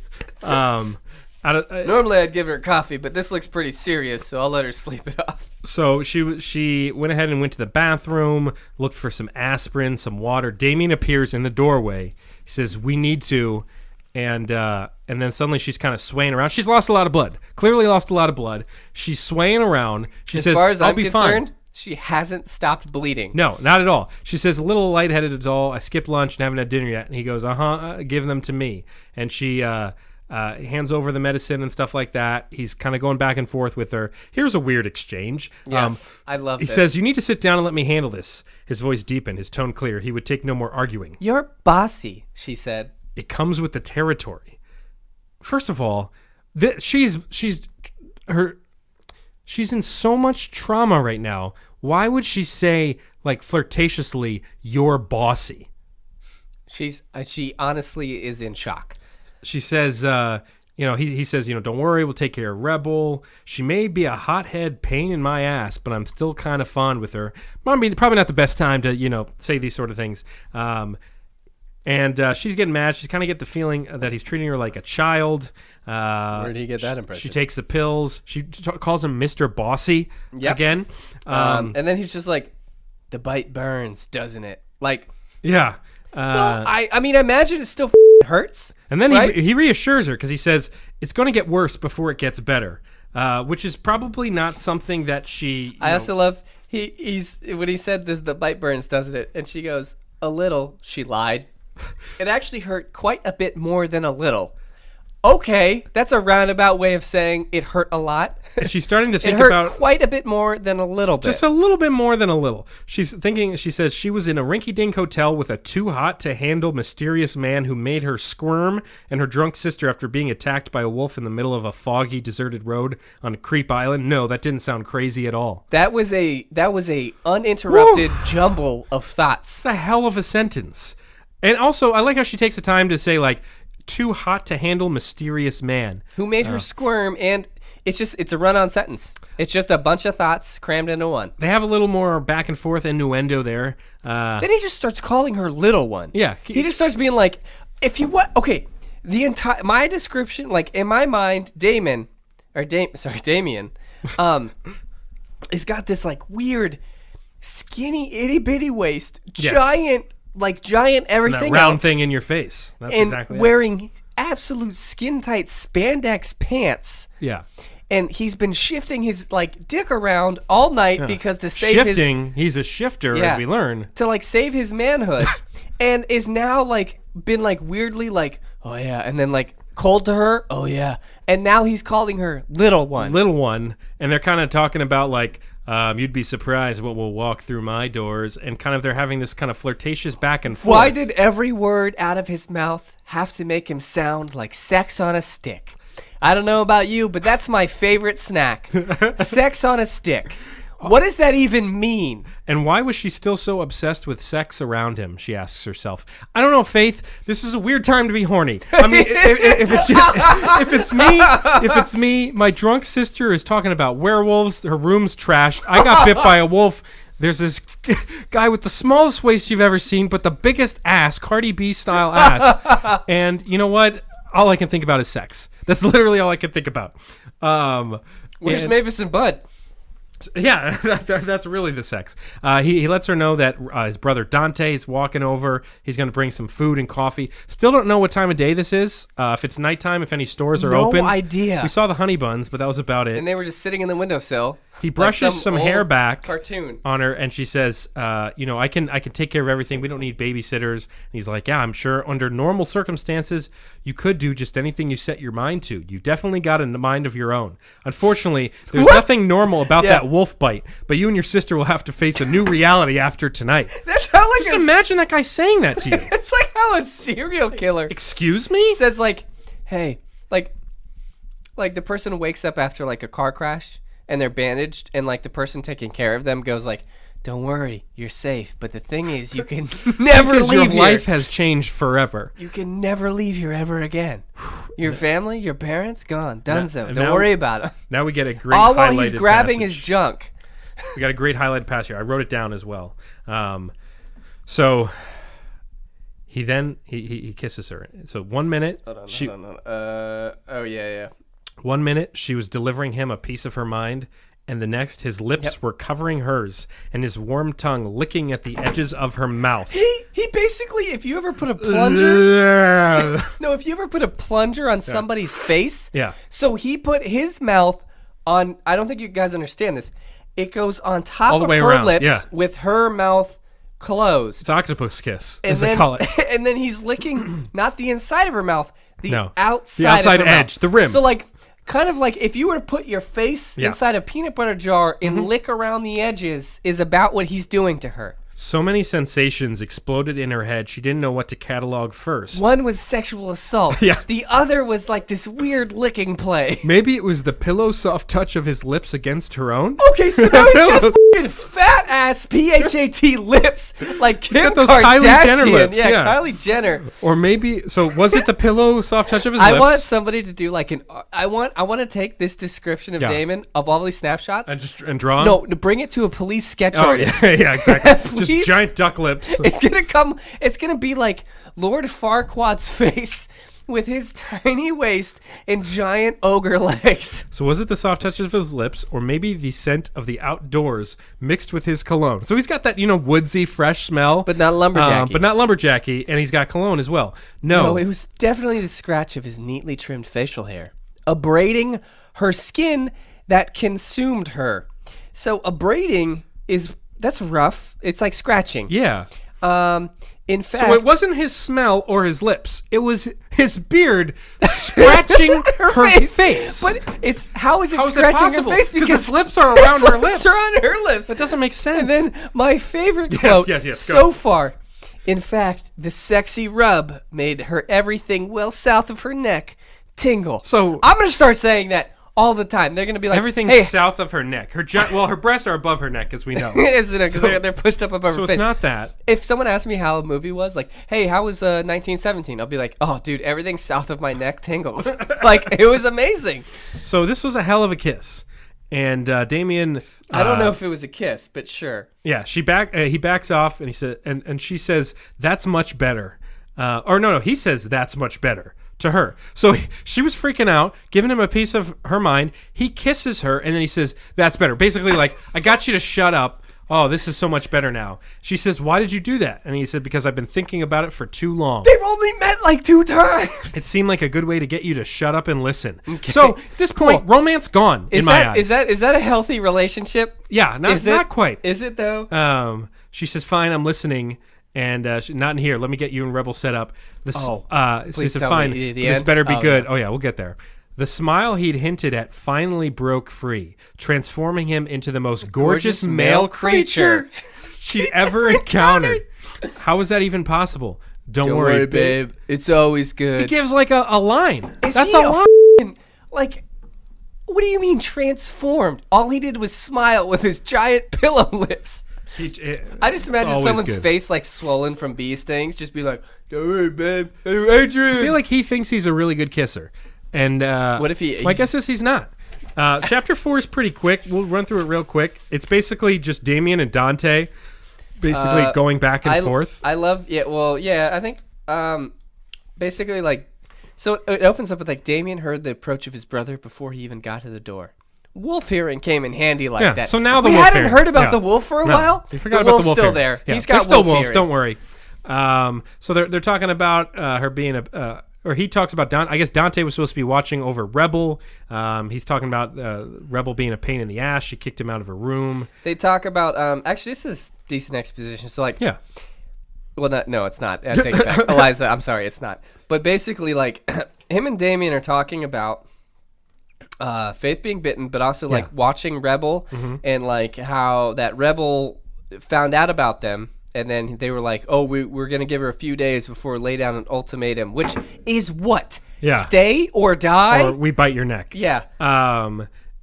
Normally I'd give her coffee, but this looks pretty serious, so I'll let her sleep it off. So she went ahead and went to the bathroom, looked for some aspirin, some water. Damien appears in the doorway. He says, "We need to," and then suddenly she's kind of swaying around. She's lost a lot of blood. Clearly lost a lot of blood. She's swaying around. She says, "As far as I'll I'm be concerned, fine." She hasn't stopped bleeding. No, not at all. She says, a little lightheaded at all. I skipped lunch and haven't had dinner yet. And he goes, give them to me. And she hands over the medicine and stuff like that. He's kind of going back and forth with her. Here's a weird exchange. Yes, I love this. He says, you need to sit down and let me handle this. His voice deepened, his tone clear. He would take no more arguing. You're bossy, she said. It comes with the territory. First of all, she's in so much trauma right now. Why would she say, flirtatiously, you're bossy? She honestly is in shock. She says, he says, don't worry, we'll take care of Rebel. She may be a hothead pain in my ass, but I'm still kind of fond with her. Probably not the best time to, say these sort of things. And she's getting mad. She's kind of get the feeling that he's treating her like a child. Where did he get that impression? She takes the pills. She calls him Mr. Bossy again. And then he's just like, the bite burns, doesn't it? Yeah. Well, I imagine it still hurts. And then right? he reassures her because he says, it's going to get worse before it gets better, which is probably not something that she... I also love, he's when he said this, the bite burns, doesn't it? And she goes, a little. She lied. It actually hurt quite a bit more than a little. Okay, that's a roundabout way of saying it hurt a lot. And she's starting to think it hurt about quite a bit more than a little bit. Just a little bit more than a little. She's thinking. She says she was in a rinky-dink hotel with a too-hot-to-handle mysterious man who made her squirm, and her drunk sister after being attacked by a wolf in the middle of a foggy, deserted road on Creep Island. No, that didn't sound crazy at all. That was a uninterrupted jumble of thoughts. It's a hell of a sentence. And also, I like how she takes the time to say too hot to handle mysterious man who made her squirm, and it's a run-on sentence. It's just a bunch of thoughts crammed into one. They have a little more back and forth innuendo there. Then he just starts calling her little one. Yeah, he just starts being like, if you what? Okay, my description, in my mind, Damien, has got this weird, skinny itty bitty waist, giant everything, that round else, thing in your face. That's and exactly wearing absolute skin tight spandex pants. Yeah. And he's been shifting his dick around all night because to save he's a shifter, as we learn, to save his manhood, and is now been weirdly oh yeah, and then cold to her, oh yeah, and now he's calling her little one, and they're kind of talking about you'd be surprised what will walk through my doors, and they're having this kind of flirtatious back and forth. Why did every word out of his mouth have to make him sound like sex on a stick? I don't know about you, but that's my favorite snack. Sex on a stick. What does that even mean? And why was she still so obsessed with sex around him? She asks herself. I don't know, Faith. This is a weird time to be horny. I mean, if it's me, my drunk sister is talking about werewolves. Her room's trashed. I got bit by a wolf. There's this guy with the smallest waist you've ever seen, but the biggest ass, Cardi B style ass. And you know what? All I can think about is sex. That's literally all I can think about. Where's Mavis and Bud? Yeah, that's really the sex. He lets her know that his brother Dante is walking over. He's going to bring some food and coffee. Still don't know what time of day this is. If it's nighttime, if any stores are open. No idea. We saw the honey buns, but that was about it. And they were just sitting in the windowsill. He brushes some hair back cartoon on her, and she says, I can take care of everything. We don't need babysitters. And he's like, yeah, I'm sure under normal circumstances, you could do just anything you set your mind to. You definitely got a mind of your own. Unfortunately, there's nothing normal about that wolf bite, but you and your sister will have to face a new reality after tonight. That's how Just imagine that guy saying that to you. It's like how a serial killer Excuse me? says like, hey, like the person wakes up after like a car crash and they're bandaged, and like the person taking care of them goes like, don't worry, you're safe. But the thing is, you can never Because leave your life has changed forever. You can never leave here ever again. Your family, your parents, gone. Dunzo. Don't now- worry about them. Now we get a great All while highlighted he's grabbing passage. his junk. We got a great highlighted passage here. I wrote it down as well. So he then he kisses her. So 1 minute, Hold on. Oh yeah. 1 minute she was delivering him a piece of her mind, and the next his lips were covering hers, and his warm tongue licking at the edges of her mouth. He basically, if you ever put a plunger, if you ever put a plunger on somebody's face, so he put his mouth on. I don't think you guys understand this. It goes on top all the of way her around. lips with her mouth closed. It's octopus kiss, And as they call it. And then he's licking not the inside of her mouth, the outside, the outside of her edge, mouth. the rim. So like, kind of like if you were to put your face inside a peanut butter jar and lick around the edges, is about what he's doing to her. So many sensations exploded in her head, she didn't know what to catalog first. One was sexual assault. The other was like this weird licking play. Maybe it was the pillow soft touch of his lips against her own? Okay, so now he's got fucking fat ass PHAT lips like Kim got those Kardashian. Kylie Jenner lips, yeah. Kylie Jenner. Or maybe, so was it the pillow soft touch of his lips? I want somebody to do like I want to take this description of Damon of all these snapshots and draw him? No, to bring it to a police sketch Oh, artist. yeah, exactly. Just giant duck lips. It's gonna be like Lord Farquaad's face with his tiny waist and giant ogre legs. So was it the soft touch of his lips, or maybe the scent of the outdoors mixed with his cologne? So he's got that, woodsy, fresh smell. But not lumberjacky. And he's got cologne as well. No, it was definitely the scratch of his neatly trimmed facial hair, abrading her skin that consumed her. So abrading that's rough. It's like scratching. Yeah. In fact, So it wasn't his smell or his lips. It was his beard scratching her face. But how is it How is that scratching possible? her face? Because his lips are around her lips. Are on her lips. That doesn't make sense. And then my favorite quote so far. In fact, the sexy rub made her everything well south of her neck tingle. So I'm going to start saying that all the time. They're going to be like, everything hey, south of her neck. Her breasts are above her neck, as we know. Isn't it? Because they're pushed up above her So face. it's not that. If someone asked me how a movie was, like, hey, how was 1917? I'll be like, oh, dude, everything south of my neck tingles. Like, it was amazing. So this was a hell of a kiss. And Damien... I don't know if it was a kiss, but sure. Yeah, he backs off, and he said, and she says, "That's much better." He says, "That's much better" to her. So she was freaking out, giving him a piece of her mind. He kisses her, and then he says, "That's better." Basically, like, I got you to shut up. Oh, this is so much better now. She says, "Why did you do that?" And he said, "Because I've been thinking about it for too long." They've only met like 2 times. It seemed like a good way to get you to shut up and listen. Okay. So at this point, romance gone in my eyes. Is that a healthy relationship? Yeah, not quite. Is it though? She says, "Fine, I'm listening." And not in here. Let me get you and Rebel set up. She said, "Fine, this better be good." Yeah. Oh yeah, we'll get there. The smile he'd hinted at finally broke free, transforming him into the most gorgeous male creature she'd ever encountered. How was that even possible? Don't worry, babe. It's always good. He gives like a line. Is That's he a line. like What do you mean transformed? All he did was smile with his giant pillow lips. I just imagine always someone's good. face like swollen from bee stings, just be like, "Hey, babe, hey, Adrian." I feel like he thinks he's a really good kisser. And What if he- My guess is he's not. Chapter 4 is pretty quick. We'll run through it real quick. It's basically just Damien and Dante basically going back and forth. I love, I think, basically, like, so it opens up with, like, Damien heard the approach of his brother before he even got to the door. Wolf hearing came in handy like Yeah, that. so now the we wolf hadn't hearing. heard about Yeah. the wolf for a No, while. we forgot the about wolf's the wolf still hearing. there. Yeah, He's they're got still wolf wolves. hearing. Don't worry. So they're talking about her being or he talks about I guess Dante was supposed to be watching over Rebel. He's talking about Rebel being a pain in the ass. She kicked him out of her room. They talk about actually this is decent exposition. So like Yeah. Well, no, it's not. I take it back. Eliza, I'm sorry, it's not. But basically, like, him and Damien are talking about Faith being bitten, but also, like, watching Rebel and, like, how that Rebel found out about them. And then they were like, oh, we're going to give her a few days before we lay down an ultimatum, which is what? Yeah. Stay or die? Or we bite your neck. Yeah.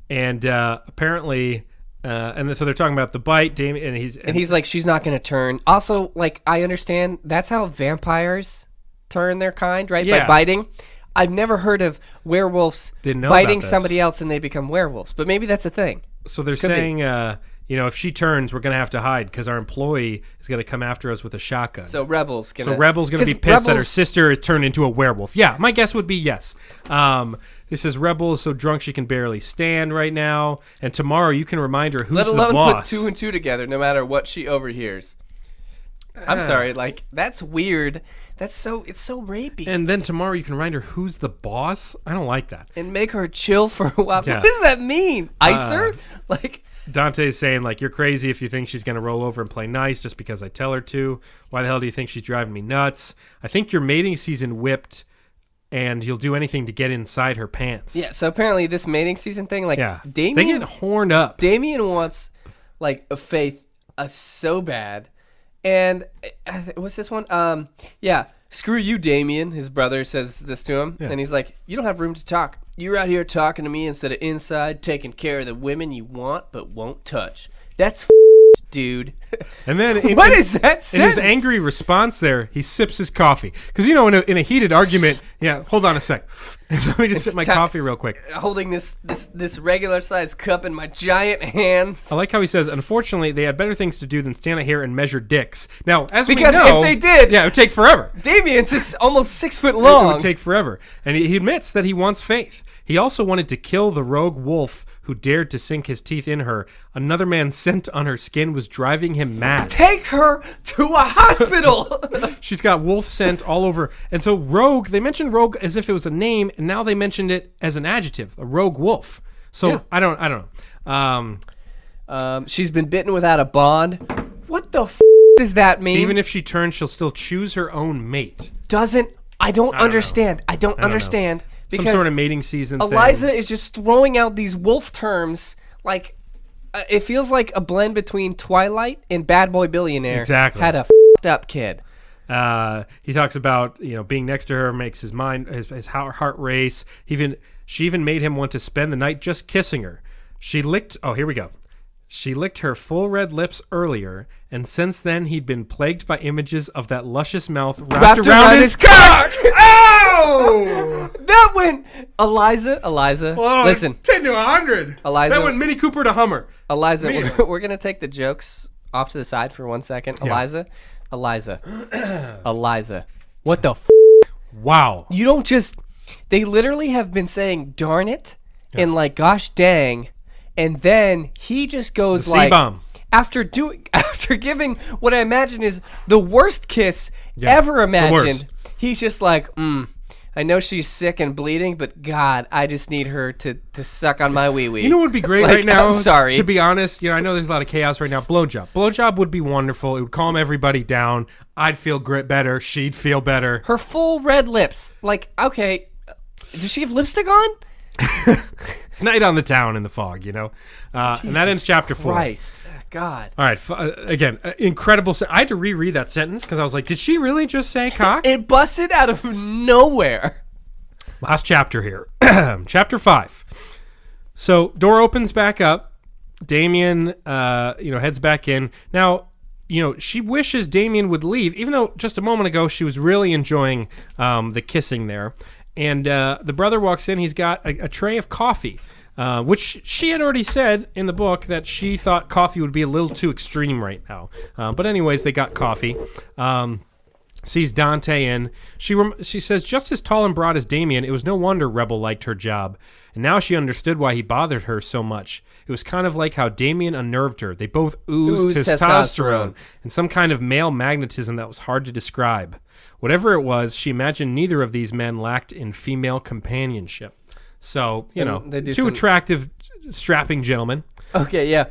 And apparently... and so they're talking about the bite, Damien, And he's like, she's not going to turn. Also, like, I understand that's how vampires turn their kind, right? Yeah. By biting. I've never heard of werewolves Didn't know biting about this. somebody else and they become werewolves. But maybe that's a thing. So they're Could be. saying, if she turns, we're going to have to hide because our employee is going to come after us with a shotgun. So Rebel's going to... So Rebel's going to be pissed that her sister is turned into a werewolf. Yeah, my guess would be yes. This says Rebel is so drunk she can barely stand right now. And tomorrow you can remind her who's Let the alone boss. put 2 and 2 together no matter what she overhears. I'm sorry, like, that's weird. It's so rapey. And then tomorrow you can remind her who's the boss? I don't like that. And make her chill for a while. Yeah. What does that mean? Ice her? Like... Dante's saying, like, you're crazy if you think she's going to roll over and play nice just because I tell her to. Why the hell do you think she's driving me nuts? I think your mating season whipped, and you'll do anything to get inside her pants. Yeah, so apparently this mating season thing, like, Yeah. Damien... They get horned up. Damien wants, like, a Faith so bad. And what's this one? Screw you, Damien. His brother says this to him. Yeah. And he's like, you don't have room to talk. You're out here talking to me instead of inside, taking care of the women you want but won't touch. That's dude. And then What is that In his sentence? angry response there, he sips his coffee. Because, in a heated argument, hold on a sec. Let me just sip my coffee real quick. Holding this regular sized cup in my giant hands. I like how he says, unfortunately, they had better things to do than stand out here and measure dicks. Now, as Because we know... if they did- Yeah, it would take forever. Damien's is almost 6 foot It long. would take forever. And he admits that he wants Faith. He also wanted to kill the rogue wolf who dared to sink his teeth in her. Another man's scent on her skin was driving him mad. Take her to a hospital. She's got wolf scent all over. And so rogue, they mentioned rogue as if it was a name, and now they mentioned it as an adjective, a rogue wolf. So Yeah. I don't know. She's been bitten without a bond. What the does that mean? Even if she turns, she'll still choose her own mate. I don't know. understand. I don't know. understand. Some Because sort of mating season Eliza thing. is just throwing out these wolf terms like it feels like a blend between Twilight and Bad Boy Billionaire. Exactly. Had a f***ed up kid. He talks about being next to her makes his mind his heart race. She even made him want to spend the night just kissing her. She licked. Oh, here we go. She licked her full red lips earlier, and since then he'd been plagued by images of that luscious mouth wrapped around his cock. Oh! That went Eliza. Whoa, Listen, 10 to 100. Eliza- That went Mini Cooper to Hummer. Eliza. Man. We're gonna take the jokes off to the side for 1 second. Yeah. Eliza. What the? Wow. You don't just. They literally have been saying "darn it" and like "gosh dang," and then he just goes The like C-bomb. after giving what I imagine is the worst kiss ever imagined. He's just like, I know she's sick and bleeding, but God, I just need her to suck on my wee wee. You know what would be great Like, right now? I'm sorry. To be honest, I know there's a lot of chaos right now. Blowjob. Blowjob would be wonderful. It would calm everybody down. I'd feel better. She'd feel better. Her full red lips. Like, okay, does she have lipstick on? Night on the town in the fog, and that ends chapter 4. Christ, God. All right, again, incredible. I had to reread that sentence because I was like, did she really just say cock? It busted out of nowhere. Last chapter here. Chapter 5. So door opens back up. Damien, heads back in. Now, she wishes Damien would leave, even though just a moment ago she was really enjoying the kissing there. And the brother walks in. He's got a tray of coffee, which she had already said in the book that she thought coffee would be a little too extreme right now. But anyways, they got coffee. Sees Dante in. She says, just as tall and broad as Damien, it was no wonder Rebel liked her job. And now she understood why he bothered her so much. It was kind of like how Damien unnerved her. They both oozed testosterone and some kind of male magnetism that was hard to describe. Whatever it was, she imagined neither of these men lacked in female companionship. So, two attractive, strapping gentlemen. Okay, yeah.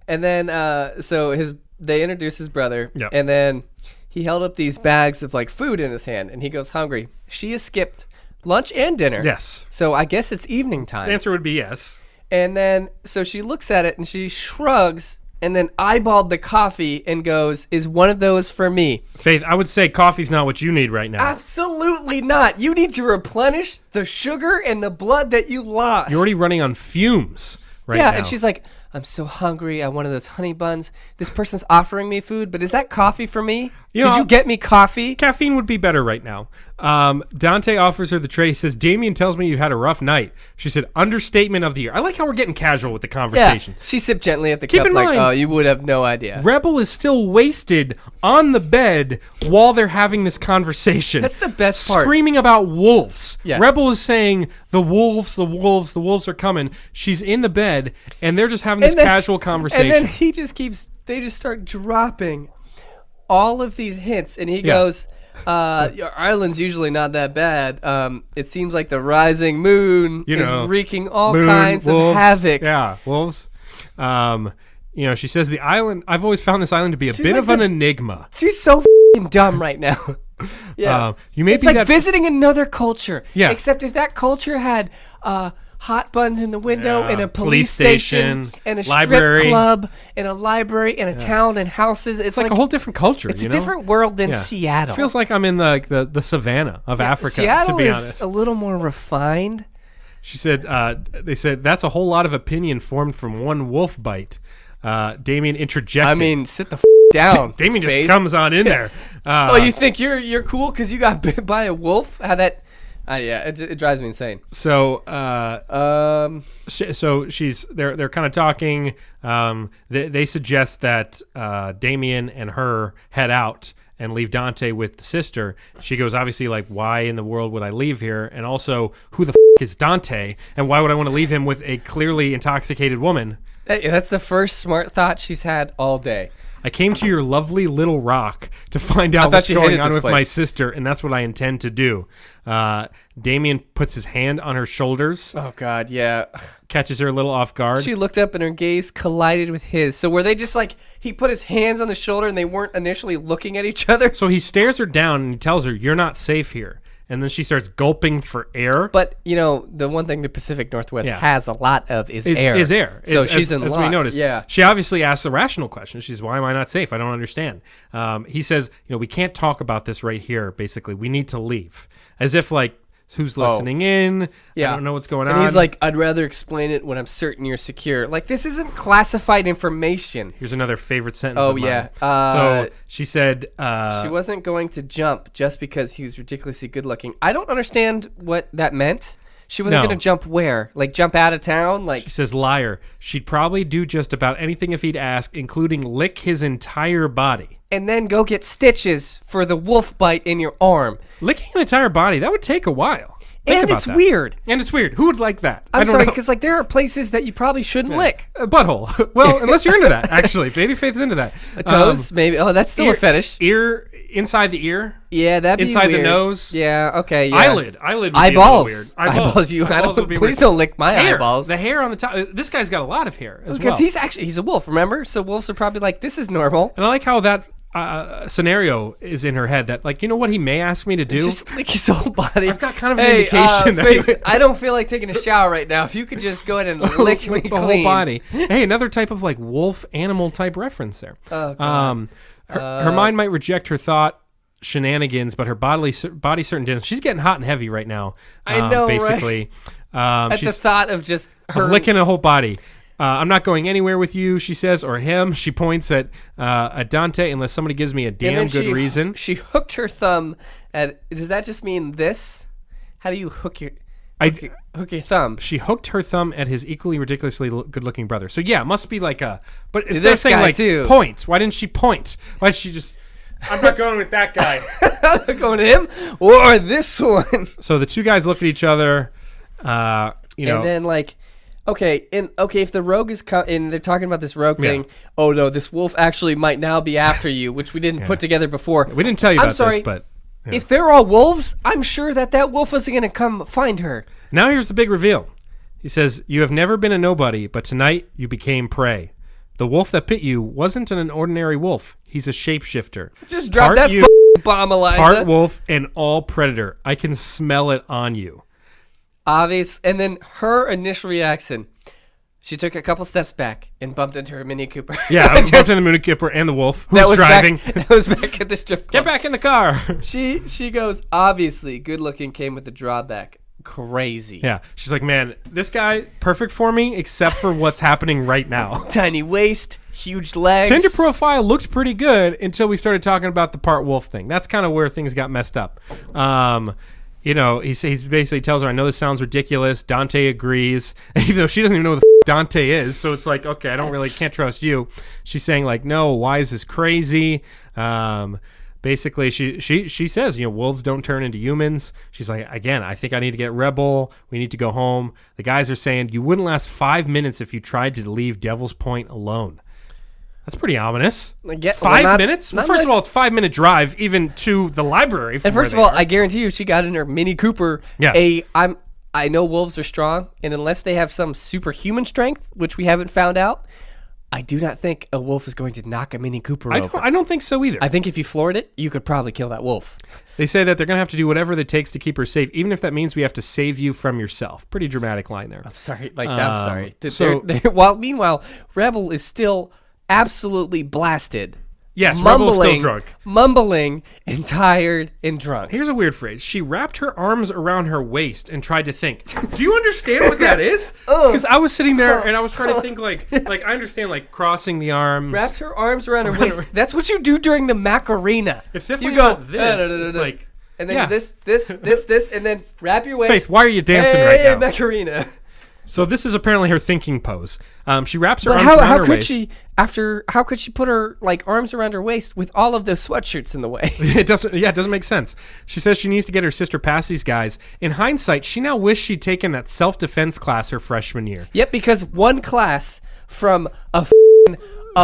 And then, they introduce his brother, and then he held up these bags of, food in his hand, and he goes hungry. She has skipped lunch and dinner. Yes. So I guess it's evening time. The answer would be yes. And then, so she looks at it, and she shrugs, and then eyeballed the coffee and goes, is one of those for me? Faith, I would say coffee's not what you need right now. Absolutely not. You need to replenish the sugar and the blood that you lost. You're already running on fumes right now. Yeah, and she's like, I'm so hungry. I want one of those honey buns. This person's offering me food, but is that coffee for me? Did you get me coffee? Caffeine would be better right now. Dante offers her the tray. He says, Damien tells me you had a rough night. She said, understatement of the year. I like how we're getting casual with the conversation. Yeah, she sipped gently at the Keep cup in like, mind, oh, you would have no idea. Rebel is still wasted on the bed while they're having this conversation. That's the best part. Screaming about wolves. Yes. Rebel is saying, the wolves are coming. She's in the bed, and they're just having this casual conversation. And then they just start dropping all of these hints, and he goes, your island's usually not that bad. It seems like the rising moon is wreaking all kinds of havoc. Yeah, wolves. She says the island, I've always found this island to be a bit of an enigma. She's so f***ing dumb right now. Yeah. It's like visiting another culture. Yeah. Except if that culture had hot buns in the window and a police station and a library. Strip club and a library and a town and houses. It's like a whole different culture. It's a different world than Seattle. It feels like I'm in the savannah of Africa, Seattle to be honest. is a little more refined. She said, they said, that's a whole lot of opinion formed from one wolf bite. Damien interjected. I mean, sit the down. Damien just comes on in there. You think you're cool because you got bit by a wolf? How that... it drives me insane. So, they're kind of talking. They suggest that Damien and her head out and leave Dante with the sister. She goes, obviously, why in the world would I leave here? And also, who the is Dante? And why would I want to leave him with a clearly intoxicated woman? That's the first smart thought she's had all day. I came to your lovely little rock to find out what's going on with my sister, and that's what I intend to do. Damien puts his hand on her shoulders. Oh, God, yeah. Catches her a little off guard. She looked up and her gaze collided with his. So were they just he put his hands on the shoulder and they weren't initially looking at each other? So he stares her down and he tells her, you're not safe here. And then she starts gulping for air. But, the one thing the Pacific Northwest has a lot of is air. Is air. So she's in luck. As we noticed. Yeah. She obviously asks a rational question. She's, why am I not safe? I don't understand. He says, we can't talk about this right here, basically. We need to leave. As if, who's listening in? Yeah. I don't know what's going on. And he's like, I'd rather explain it when I'm certain you're secure. This isn't classified information. Here's another favorite sentence of mine. Yeah. So she said... she wasn't going to jump just because he was ridiculously good looking. I don't understand what that meant. She wasn't going to jump where? Jump out of town? She says, liar. She'd probably do just about anything if he'd ask, including lick his entire body. And then go get stitches for the wolf bite in your arm. Licking an entire body, that would take a while. And it's weird. And it's weird. Who would like that? I'm sorry, because there are places that you probably shouldn't lick. A butthole. Well, unless you're into that, actually. Baby Faith's into that. Toes, maybe. Oh, that's still a fetish. Ear, inside the ear. Yeah, that'd be inside weird. the nose. Yeah, okay. Yeah. Eyelid would eyeballs. Be a weird. Eyeballs. Please don't lick my eyeballs. The hair on the top. This guy's got a lot of hair as well. Because he's a wolf, remember? So wolves are probably like, this is normal. And I like how that scenario is in her head that what he may ask me to do? Just lick his whole body. I've got kind of an indication that I don't feel like taking a shower right now. If you could just go ahead and lick me the clean. whole body. Hey, another type of wolf animal type reference there. Oh, God. Her mind might reject her thought shenanigans, but her body certain didn't. She's getting hot and heavy right now. I know, basically. At the She's thought of just her licking a whole body. I'm not going anywhere with you, she says, or him. She points at Dante unless somebody gives me a and damn then good reason. She hooked her thumb at. Does that just mean this? How do you hook your thumb? She hooked her thumb at his equally ridiculously good-looking brother. So yeah, it must be like a. But it's This that thing guy, like too. points. Why didn't she point? Why did she just? I'm not going with that guy. I'm going to him or this one. So the two guys look at each other. And then like, if the rogue is and they're talking about this rogue thing. Oh no, this wolf actually might now be after you, which we didn't put together before. We didn't tell you I'm about sorry, this, but yeah. if they're all wolves, I'm sure that wolf isn't going to come find her. Now here's the big reveal. He says, "You have never been a nobody, but tonight you became prey. The wolf that bit you wasn't an ordinary wolf. He's a shapeshifter. Just drop Part that you, bomb, Eliza. part wolf and all predator. I can smell it on you." Obvious. And then her initial reaction, she took a couple steps back and bumped into her Mini Cooper. Yeah, I was in the Moon Kipper and the wolf who that was driving. That was back at the strip club. Get back in the car. She goes, obviously, good looking came with a drawback. Crazy. Yeah, she's like, man, this guy perfect for me, except for what's happening right now. Tiny waist, huge legs. Tinder profile looked pretty good until we started talking about the part wolf thing. That's kind of where things got messed up. He basically tells her, I know this sounds ridiculous. Dante agrees, even though she doesn't even know who the Dante is. So it's like, okay, can't trust you. She's saying like, no, why is this crazy? Basically, she says, wolves don't turn into humans. She's like, again, I think I need to get Rebel. We need to go home. The guys are saying you wouldn't last 5 minutes if you tried to leave Devil's Point alone. That's pretty ominous. 5 minutes? Well, first of all, it's 5 minute drive even to the library. And first of all, I guarantee you, she got in her Mini Cooper. Yeah. I know wolves are strong, and unless they have some superhuman strength, which we haven't found out, I do not think a wolf is going to knock a Mini Cooper over. I don't think so either. I think if you floored it, you could probably kill that wolf. They say that they're going to have to do whatever it takes to keep her safe, even if that means we have to save you from yourself. Pretty dramatic line there. I'm sorry. I'm sorry. So, Meanwhile, Rebel is still absolutely blasted. Yes, Rebel's still drunk. Mumbling and tired and drunk. Here's a weird phrase. She wrapped her arms around her waist and tried to think. Do you understand what that is? Because I was sitting there and I was trying to think like I understand like crossing the arms. Wrapped her arms around her waist. That's what you do during the Macarena. It's definitely you go, not this. It's like, and then this, and then wrap your waist. Faith, why are you dancing right now? Macarena. So this is apparently her thinking pose. She wraps her But arms around how her could waist. how could she put her like arms around her waist with all of those sweatshirts in the way? It doesn't make sense. She says she needs to get her sister past these guys. In hindsight, she now wishes she'd taken that self-defense class her freshman year. Yep, because one class from a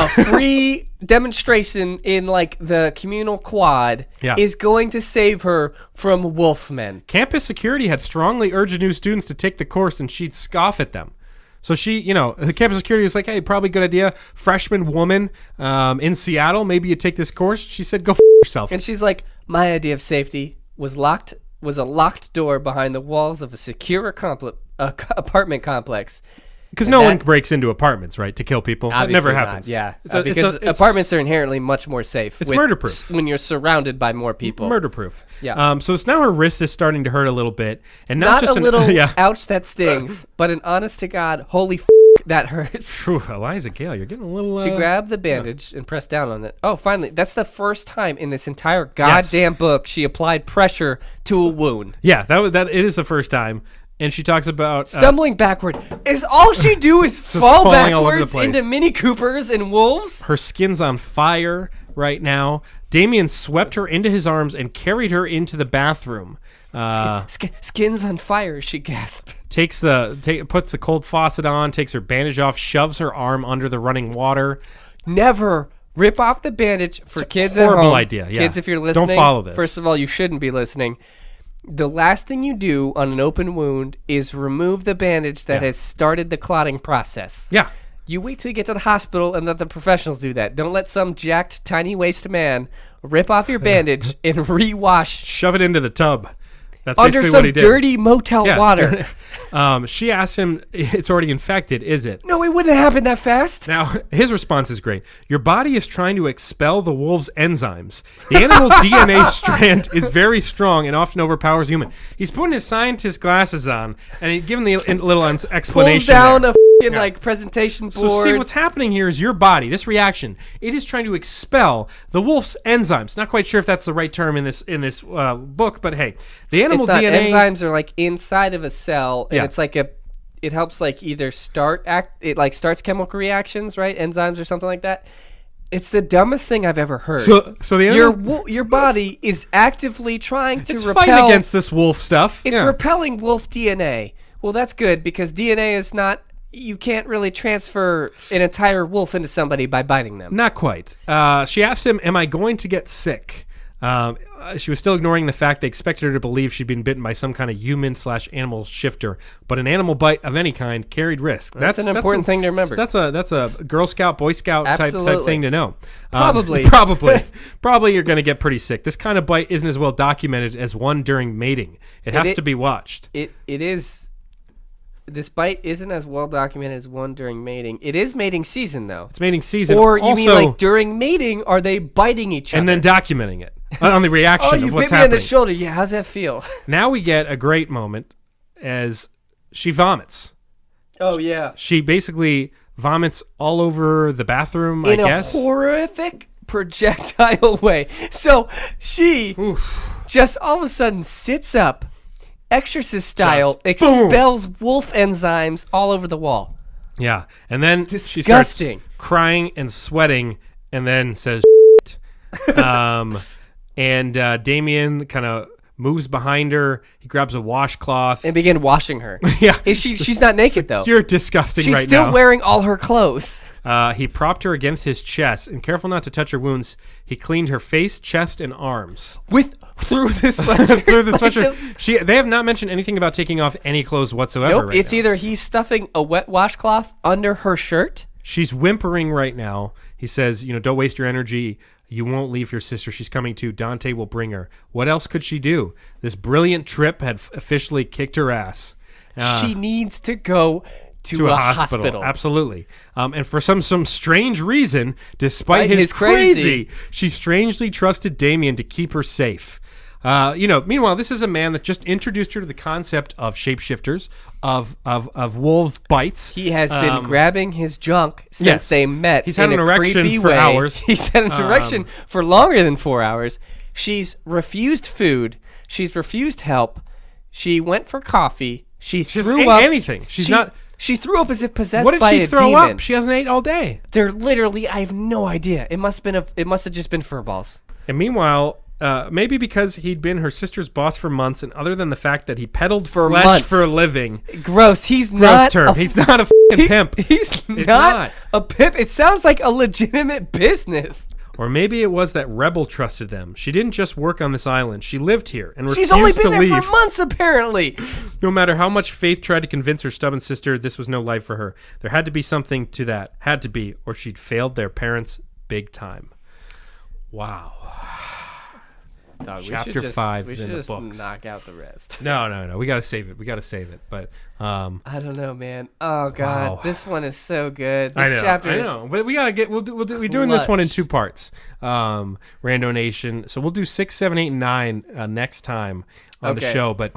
free demonstration in like the communal quad is going to save her from wolfmen. Campus security had strongly urged new students to take the course, and she'd scoff at them. So she, the campus security was like, hey, probably good idea. Freshman woman in Seattle, maybe you take this course. She said, go yourself. And she's like, my idea of safety was a locked door behind the walls of a secure apartment complex. Because no one breaks into apartments, right, to kill people. That never happens. Yeah, because apartments are inherently much more safe. It's murder-proof. When you're surrounded by more people. Murder-proof. Yeah. So it's now her wrist is starting to hurt a little bit. And Not just a little ouch that stings, but an honest to God, holy that hurts. True. Eliza Gale, you're getting a little... She grabbed the bandage and pressed down on it. Oh, finally. That's the first time in this entire goddamn book she applied pressure to a wound. Yeah, it is the first time. And she talks about... stumbling backward. Is all she do is fall backwards into Mini Coopers and wolves? Her skin's on fire right now. Damien swept her into his arms and carried her into the bathroom. Skin's on fire, she gasped. Puts the cold faucet on, takes her bandage off, shoves her arm under the running water. Never rip off the bandage for kids at home. Horrible idea, yeah. Kids, if you're listening, don't follow this. First of all, you shouldn't be listening. The last thing you do on an open wound is remove the bandage that has started the clotting process. Yeah. You wait till you get to the hospital and let the professionals do that. Don't let some jacked, tiny waist man rip off your bandage and rewash. Shove it into the tub. That's under basically some what he did. dirty motel water. She asks him, it's already infected, is it? No, it wouldn't happen that fast. Now, his response is great. Your body is trying to expel the wolf's enzymes. The animal DNA strand is very strong and often overpowers human. He's putting his scientist glasses on, and he's giving the little explanation. Pulls down there. a like presentation board. So see, what's happening here is your body, this reaction, it is trying to expel the wolf's enzymes. Not quite sure if that's the right term in this book, but hey, the animal DNA enzymes are like inside of a cell, and Yeah. it's like it helps like either starts chemical reactions, right? Enzymes or something like that. It's the dumbest thing I've ever heard. So the animal, your body is actively trying to it's repel. fighting against this wolf stuff. It's repelling wolf DNA. Well, that's good because DNA is not. You can't really transfer an entire wolf into somebody by biting them. Not quite. She asked him, am I going to get sick? She was still ignoring the fact they expected her to believe she'd been bitten by some kind of human/animal shifter, but an animal bite of any kind carried risk. That's an important thing to remember. That's a Girl Scout, Boy Scout type thing to know. Probably. Probably you're going to get pretty sick. This kind of bite isn't as well documented as one during mating. It has to be watched. It is. This bite isn't as well documented as one during mating. It is mating season, though. It's mating season. Or you also, mean like during mating, are they biting each other? and then documenting it on the reaction oh, of you what's bit me happening. on the shoulder. Yeah, how's that feel? Now we get a great moment as she vomits. Oh, yeah. She basically vomits all over the bathroom, In I guess. a horrific projectile way. So she just all of a sudden sits up, exorcist style, Just expels wolf enzymes all over the wall. Yeah. And then Disgusting. she starts crying and sweating and then says and Damien kind of moves behind her. He grabs a washcloth. And begin washing her. Yeah. She's not naked, though. You're disgusting She's right still now. wearing all her clothes. He propped her against his chest, and careful not to touch her wounds, he cleaned her face, chest, and arms. Through the sweatshirt. Through the Like, sweatshirt. They have not mentioned anything about taking off any clothes whatsoever. Nope, right it's now. either he's stuffing a wet washcloth under her shirt. She's whimpering right now. He says, don't waste your energy. You won't leave your sister. She's coming too. Dante will bring her. What else could she do? This brilliant trip had officially kicked her ass. She needs to go to a hospital. Absolutely. And for some strange reason, despite his crazy, she strangely trusted Damien to keep her safe. Meanwhile, this is a man that just introduced her to the concept of shapeshifters, of wolf bites. He has been grabbing his junk since they met. He's had an erection creepy for way. hours. He's had an erection for longer than 4 hours. She's refused food. She's refused help. She went for coffee. She threw up. Anything. She threw up as if possessed What did by she a throw demon. up? She hasn't ate all day. They're literally. I have no idea. It must have just been fur balls. And meanwhile, maybe because he'd been her sister's boss for months, and other than the fact that he peddled flesh months. for a living, Gross. He's gross not. term. He's not a fucking pimp. He's It's not a pimp. It sounds like a legitimate business. Or maybe it was that Rebel trusted them. She didn't just work on this island. She lived here and refused She's only been to there leave. for months, apparently. No matter how much Faith tried to convince her stubborn sister this was no life for her, there had to be something to that. Had to be, or she'd failed their parents big time. Wow. Dog, Chapter 5 is in the just books. knock out the rest. No. We gotta save it. But I don't know, man. Oh god, Wow. this one is so good. I This know, chapter I is know. But we gotta get. We're doing this one in clutch. 2 parts. Rando Nation. So we'll do 6, 7, 8, and 9 next time on the Okay. show. But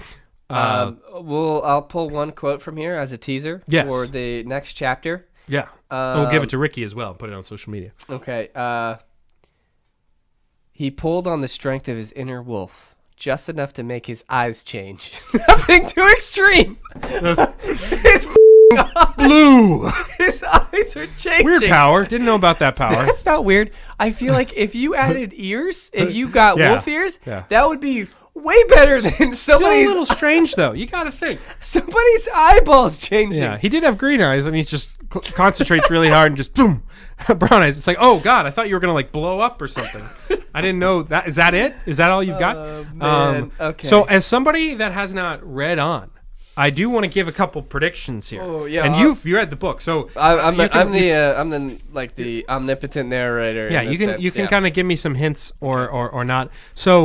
I'll pull one quote from here as a teaser Yes. for the next chapter. yeah, and we'll give it to Ricky as well. And put it on social media. Okay. He pulled on the strength of his inner wolf, just enough to make his eyes change. Nothing too extreme. His Blue. his eyes are changing. Weird power. Didn't know about that power. That's not weird. I feel like if you added ears, if you got Yeah. wolf ears, Yeah. that would be way better than Still a somebody's little strange though. You gotta think. somebody's eyeballs changing. Yeah, he did have green eyes, and he just concentrates really hard and just boom, brown eyes. It's like, oh god, I thought you were gonna like blow up or something. I didn't know that. Is that it? Is that all you've got? Man. Okay. So, as somebody that has not read on, I do want to give a couple predictions here. Oh, yeah, and you read the book, so I'm you can- the omnipotent narrator. yeah, in you this can sense, yeah. kind of give me some hints or not. So,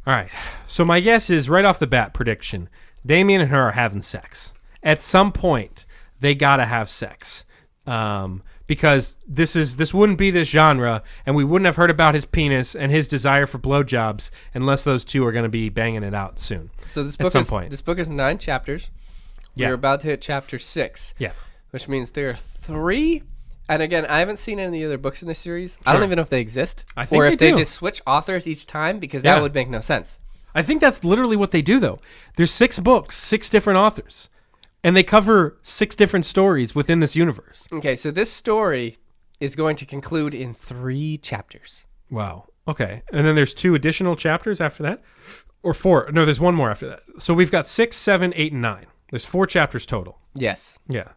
all right. So my guess is right off the bat prediction: Damien and her are having sex. at some point they gotta have sex, because this wouldn't be this genre, and we wouldn't have heard about his penis and his desire for blowjobs unless those two are gonna be banging it out soon. So this book is 9 chapters. Yeah. We're about to hit chapter 6. Yeah. Which means there are 3. And again, I haven't seen any other books in this series. I don't even know if they exist. I think or they if they do. just switch authors each time, because Yeah. that would make no sense. I think that's literally what they do, though. There's 6 books, 6 different authors, and they cover 6 different stories within this universe. Okay, so this story is going to conclude in 3 chapters. Wow. Okay. And then there's 2 additional chapters after that? Or 4? No, there's 1 more after that. So we've got 6, 7, 8, and 9. There's 4 chapters total. Yes. Yeah.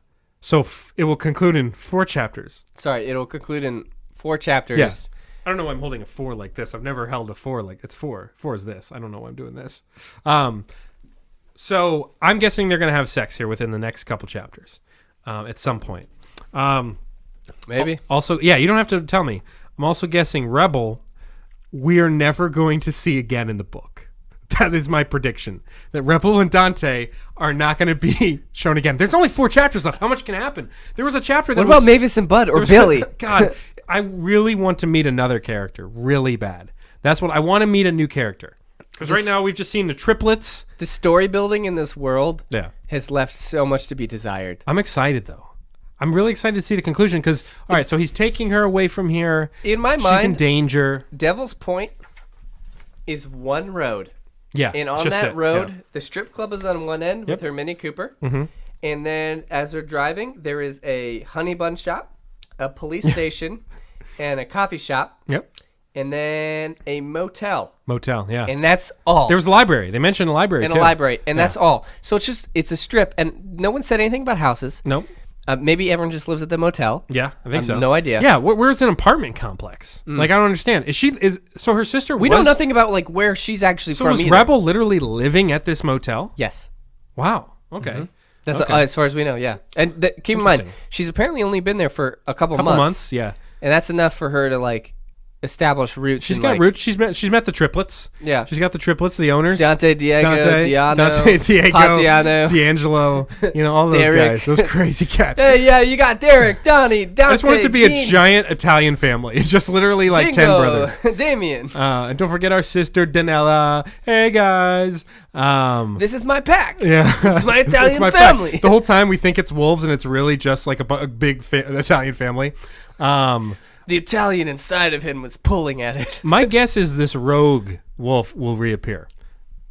So it will conclude in 4 chapters. Sorry, it'll conclude in 4 chapters. Yes. I don't know why I'm holding a 4 like this. I've never held a 4 like it's 4. 4 is this. I don't know why I'm doing this. So I'm guessing they're going to have sex here within the next couple chapters at some point. Maybe. Also, yeah, you don't have to tell me. I'm also guessing Rebel, we are never going to see again in the book. That is my prediction. That Rebel and Dante are not going to be shown again. There's only 4 chapters left. How much can happen? There was a chapter that What about Mavis and Bud or Billy? God, I really want to meet another character really bad. That's what I want to meet, a new character. Because right now we've just seen the triplets. The story building in this world Yeah. has left so much to be desired. I'm excited, though. I'm really excited to see the conclusion because, all right, so he's taking her away from here. In my She's mind, in danger. Devil's Point is one road. Yeah. And on just that it, road, yeah. the strip club is on one end with her Mini Cooper. Mm-hmm. And then as they're driving, there is a honey bun shop, a police station, and a coffee shop. Yep. And then a motel. Motel, yeah. And that's all. There was a library. They mentioned a library, and too. a library. And that's all. So it's a strip. And no one said anything about houses. Nope. Maybe everyone just lives at the motel. Yeah, I think so. No idea. Yeah, where's an apartment complex? Like, I don't understand. So her sister We know nothing about like where she's actually So from was either. Rebel literally living at this motel? Yes. Wow. Okay. That's Okay. as far as we know, yeah. And keep in mind, Interesting. she's apparently only been there for a couple Couple months. months, yeah. And that's enough for her to like establish roots. She's and, got like, roots. She's met the triplets. Yeah. She's got the triplets, the owners. Dante, Diego, Diano, Diego, Paciano. D'Angelo. You know, all those Derek. guys. Those crazy cats. Hey, yeah, you got Derek, Donnie, Dante, I just want it to be Dean, a giant Italian family. It's just literally like 10 Dingo, brothers. Damien. And don't forget our sister Danella. Hey guys. This is my pack. Yeah, It's my Italian my family. fact. The whole time we think it's wolves, and it's really just like a big Italian family. The Italian inside of him was pulling at it. My guess is this rogue wolf will reappear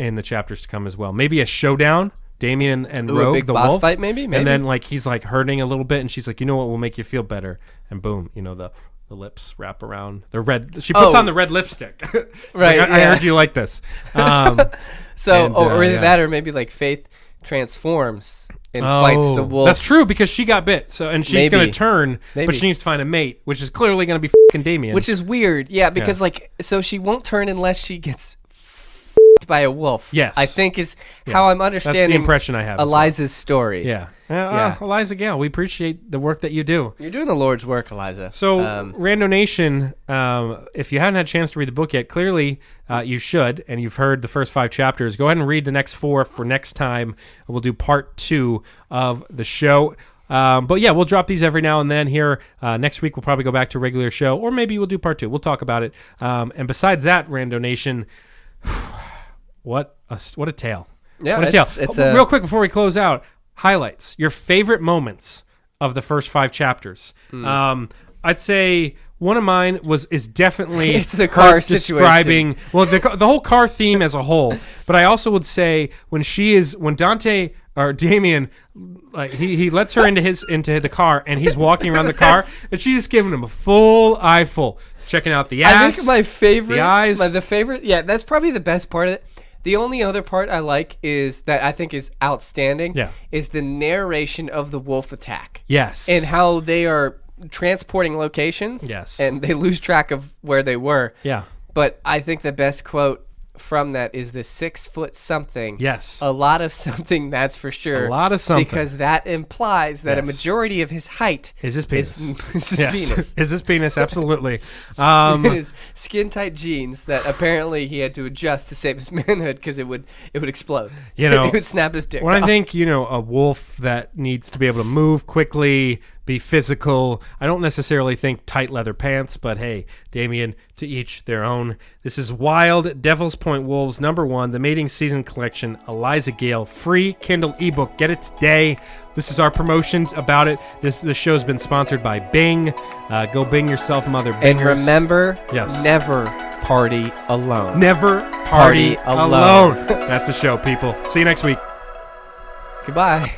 in the chapters to come as well. Maybe a showdown, Damien and Ooh, a Rogue, big the boss wolf, fight, maybe? And then like he's like hurting a little bit, and she's like, you know what will make you feel better? And boom, you know the lips wrap around the red. She puts on the red lipstick. She's Right, like, I yeah. heard you like this. So, and, or either yeah. that, or maybe like Faith transforms and fights the wolf. That's true because she got bit. So and she's Maybe. gonna turn, Maybe. but she needs to find a mate, which is clearly gonna be fucking Damien. Which is weird, yeah, because like, so she won't turn unless she gets f***ed by a wolf. Yes. I think is how I'm understanding. That's the impression I have. as well. Eliza's story. Yeah. Yeah. Eliza Gale, we appreciate the work that you do. You're doing the Lord's work, Eliza. So, Rando Nation, if you haven't had a chance to read the book yet, clearly you should, and you've heard the first 5 chapters. Go ahead and read the next 4 for next time. We'll do part 2 of the show. But yeah, we'll drop these every now and then here. Next week, we'll probably go back to a regular show, or maybe we'll do part 2. We'll talk about it. And besides that, Rando Nation, what a tale. Yeah, what a tale. Real quick before we close out, highlights, your favorite moments of the first 5 chapters. I'd say one of mine is definitely It's the car her situation. describing the whole car theme as a whole. But I also would say when Dante or Damien, like he lets her into the car and he's walking around the car and she's just giving him a full eyeful, checking out the ass. I think my favorite, the eyes. yeah, that's probably the best part of it. The only other part I like is that I think is outstanding. Yeah. Is the narration of the wolf attack. Yes. And how they are transporting locations. Yes. And they lose track of where they were. Yeah. But I think the best quote from that is the 6 foot something. Yes. A lot of something, that's for sure. A lot of something. Because that implies that a Yes. majority of his height Is his penis. is his Yes. penis. Is his penis, absolutely. His skin tight jeans that apparently he had to adjust to save his manhood because it would explode. You know, it would snap his dick When I off. think, a wolf that needs to be able to move quickly, be physical, I don't necessarily think tight leather pants, but hey, Damien, to each their own. This is Wild Devil's Point Wolves #1, the Mating Season Collection, Eliza Gale, free Kindle ebook. Get it today. This is our promotion about it. The show's been sponsored by Bing. Go Bing yourself, mother bingers. And remember, Yes. never party alone. Never party Party alone. alone. That's the show, people. See you next week. Goodbye.